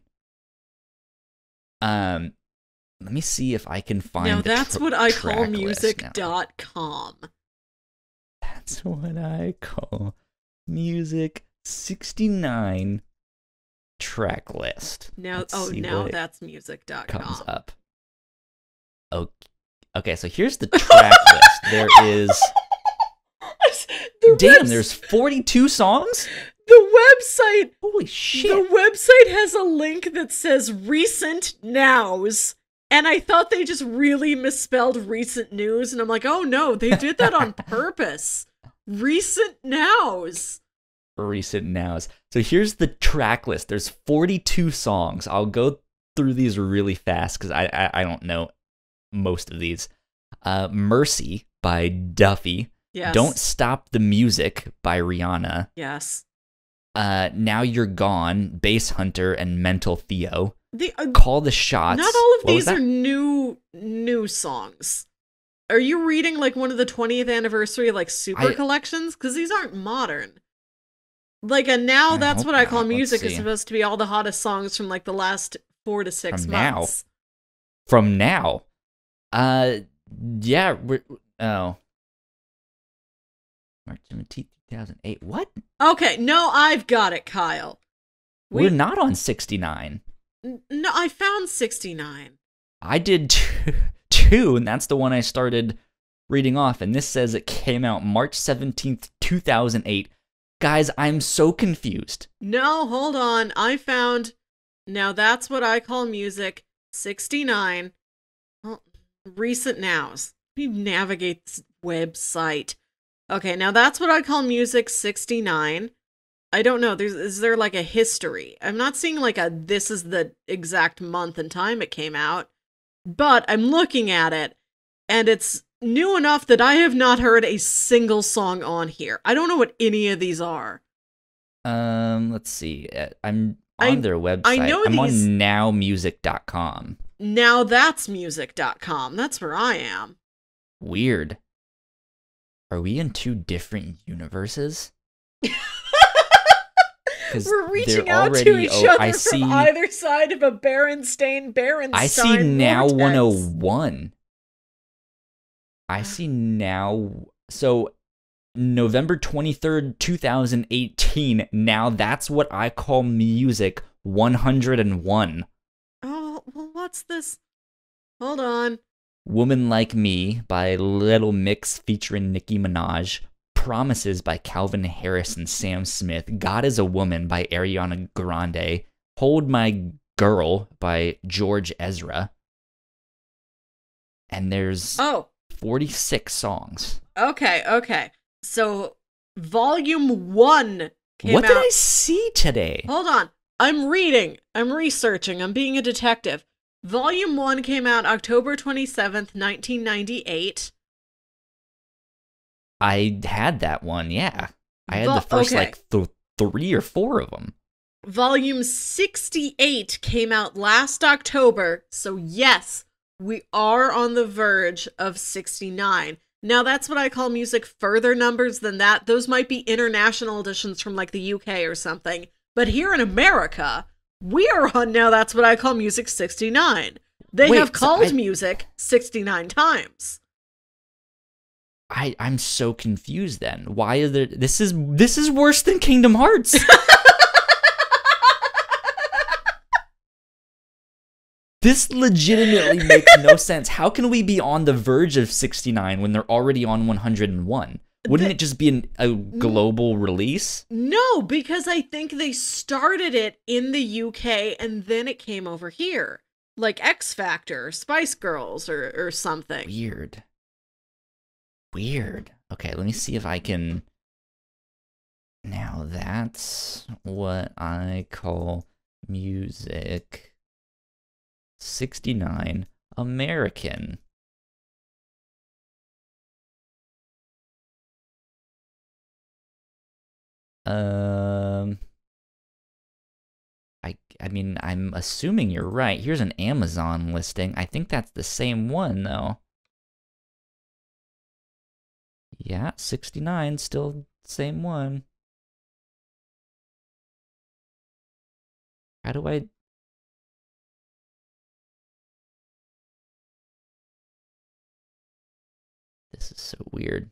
Let me see if I can find. Now that's what I call music.com. That's what I call music 69 track list. Now, that's music.com. Comes up. Okay, so here's the track list. There is. There's 42 songs? The website. Holy shit. The website has a link that says recent nows. And I thought they just really misspelled recent news. And I'm like, oh no, they did that on purpose. Recent nows. Recent nows. So here's the track list. There's 42 songs. I'll go through these really fast because I don't know most of these. Mercy by Duffy. Yes. Don't Stop the Music by Rihanna. Yes. Now You're Gone, Bass Hunter and Mental Theo. The Call the Shots. Not all of these are new songs. Are you reading like one of the 20th anniversary like super collections? Because these aren't modern. Like a now that's what I call music is supposed to be all the hottest songs from like the last 4 to 6 months. From now. Yeah. March 17th, 2008. What? Okay, no, I've got it, Kyle. We're not on 69. No, I found 69. I did too, and that's the one I started reading off, and this says it came out March 17th, 2008. Guys, I'm so confused. No, hold on. I found Now That's What I Call Music 69. Well, recent nows. Let me navigate this website. Okay, Now That's What I Call Music 69. I don't know. Is there like a history? I'm not seeing like this is the exact month and time it came out, but I'm looking at it and it's new enough that I have not heard a single song on here. I don't know what any of these are. Let's see. I'm on their website. I know I'm on nowmusic.com. Now that's music.com. That's where I am. Weird. Are we in two different universes? We're reaching out to each other from either side of a Berenstain I see Now vortex. 101. I see Now. So, November 23rd, 2018. Now That's What I Call Music 101. Oh, well, what's this? Hold on. Woman Like Me by Little Mix featuring Nicki Minaj. Promises by Calvin Harris and Sam Smith. God is a Woman by Ariana Grande. Hold My Girl by George Ezra. And there's 46 songs. Okay. So, Volume 1 came out. What did I see today? Hold on. I'm reading. I'm researching. I'm being a detective. Volume 1 came out October 27th, 1998. I had that one, yeah. I had the first, like, 3 or 4 of them. Volume 68 came out last October, so yes, we are on the verge of 69. Now, that's what I call music. Further numbers than that, those might be international editions from, like, the UK or something. But here in America, we are on Now That's What I Call Music 69. They have called music 69 times. I'm so confused then. Why are there... This is worse than Kingdom Hearts. This legitimately makes no sense. How can we be on the verge of 69 when they're already on 101? Wouldn't it just be a global release? No, because I think they started it in the UK and then it came over here. Like X Factor, Spice Girls, or something. Weird. Okay, let me see if I can... Now that's what I call music 69 American. I mean, I'm assuming you're right. Here's an Amazon listing. I think that's the same one, though. Yeah, 69, still same one. How do I... This is so weird.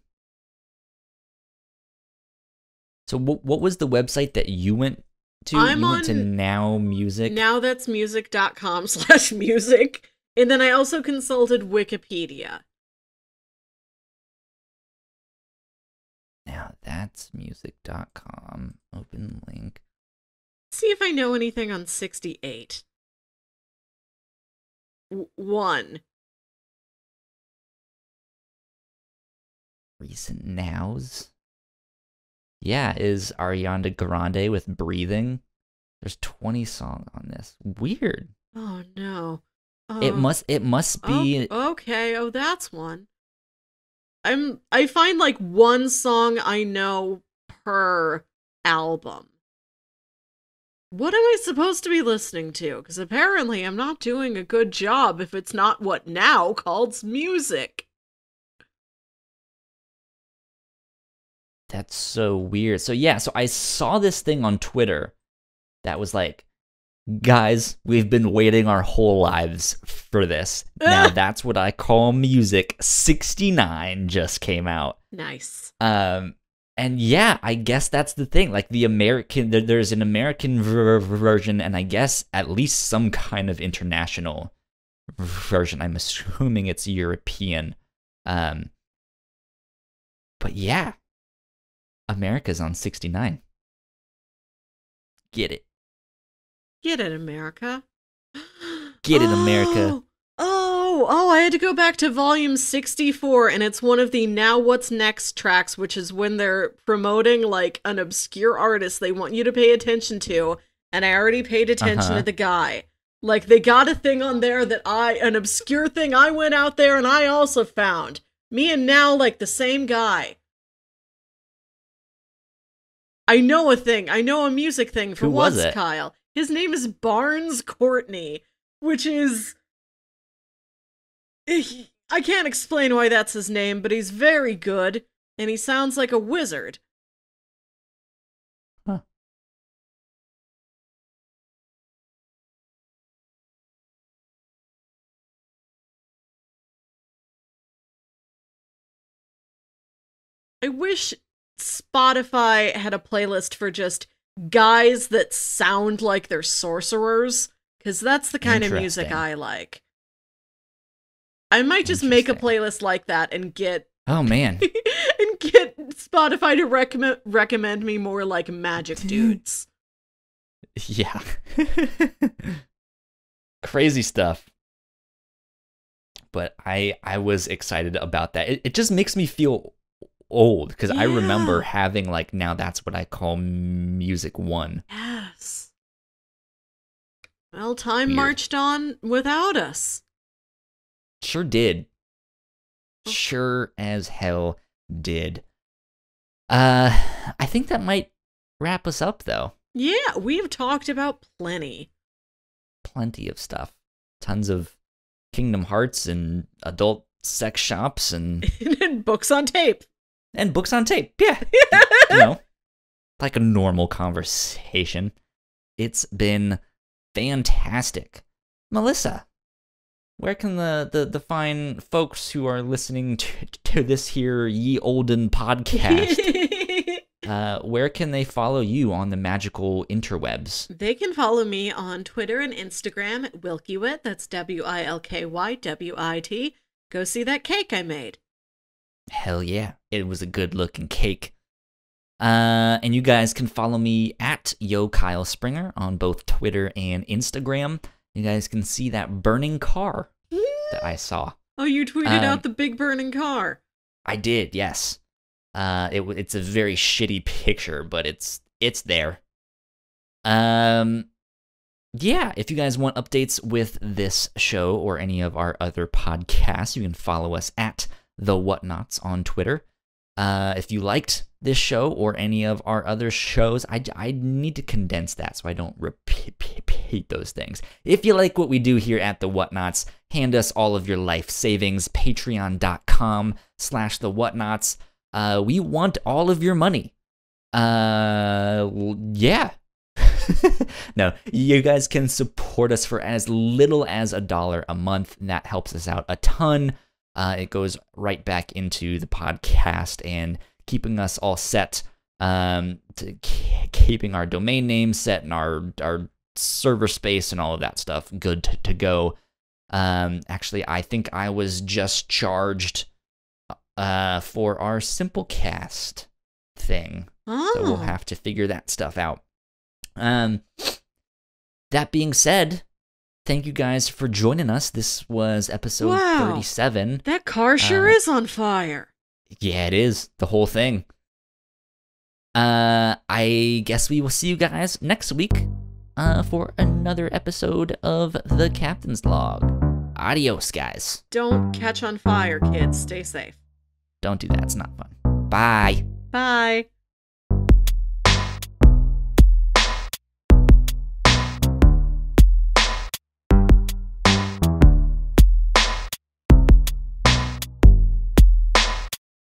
So what was the website that you went to? You went to Now Music? Nowthat'smusic.com/music. And then I also consulted Wikipedia. Nowthat'smusic.com. Open link. See if I know anything on 68. 1. Recent nows? Yeah, is Ariana Grande with Breathing. There's 20 songs on this. Weird. Oh no. It must be okay. Oh, that's one. I find like one song I know per album. What am I supposed to be listening to? Because apparently I'm not doing a good job if it's not what Now calls music. That's so weird. So yeah, so I saw this thing on Twitter that was like, guys, we've been waiting our whole lives for this. Now that's what I call music. 69 just came out. Nice. And yeah, I guess that's the thing. Like the American, there's an American version, and I guess at least some kind of international version. I'm assuming it's European. But yeah. America's on 69. Get it. Get it, America. Get it, America. Oh, I had to go back to volume 64, and it's one of the Now What's Next tracks, which is when they're promoting, like, an obscure artist they want you to pay attention to, and I already paid attention to the guy. Like, they got a thing on there that an obscure thing I went out there and I also found. Me and Now, like, the same guy. I know a thing. I know a music thing for once, Kyle. His name is Barnes Courtney, which is... I can't explain why that's his name, but he's very good, and he sounds like a wizard. Huh. I wish Spotify had a playlist for just guys that sound like they're sorcerers, because that's the kind of music I like. I might just make a playlist like that and get... Oh, man. and get Spotify to recommend me more like magic dudes. Yeah. Crazy stuff. But I was excited about that. It just makes me feel old, because I remember having, like, Now That's What I Call Music 1. Yes. Well, time marched on without us. Sure did. Sure as hell did. I think that might wrap us up, though. Yeah, we've talked about plenty. Plenty of stuff. Tons of Kingdom Hearts and adult sex shops and... and books on tape. And books on tape, yeah. You know, like a normal conversation. It's been fantastic. Melissa, where can the fine folks who are listening to this here Ye Olden podcast, where can they follow you on the magical interwebs? They can follow me on Twitter and Instagram at Wilkywit. That's WILKYWIT. Go see that cake I made. Hell yeah. It was a good looking cake. And you guys can follow me at Yo Kyle Springer on both Twitter and Instagram. You guys can see that burning car that I saw. Oh, you tweeted out the big burning car. I did, yes. It's a very shitty picture, but it's there. Yeah, if you guys want updates with this show or any of our other podcasts, you can follow us at The Whatnauts on Twitter. If you liked this show or any of our other shows, I need to condense that so I don't repeat those things. If you like what we do here at the Whatnauts, hand us all of your life savings, patreon.com/the Whatnauts. We want all of your money. Yeah. No, you guys can support us for as little as $1 a month, and that helps us out a ton. It goes right back into the podcast and keeping us all set, keeping our domain name set and our server space and all of that stuff good to go. Actually, I think I was just charged for our Simplecast thing. Oh. So we'll have to figure that stuff out. That being said, thank you guys for joining us. This was episode 37. That car sure is on fire. Yeah, it is. The whole thing. I guess we will see you guys next week for another episode of The Captain's Log. Adios, guys. Don't catch on fire, kids. Stay safe. Don't do that. It's not fun. Bye. Bye.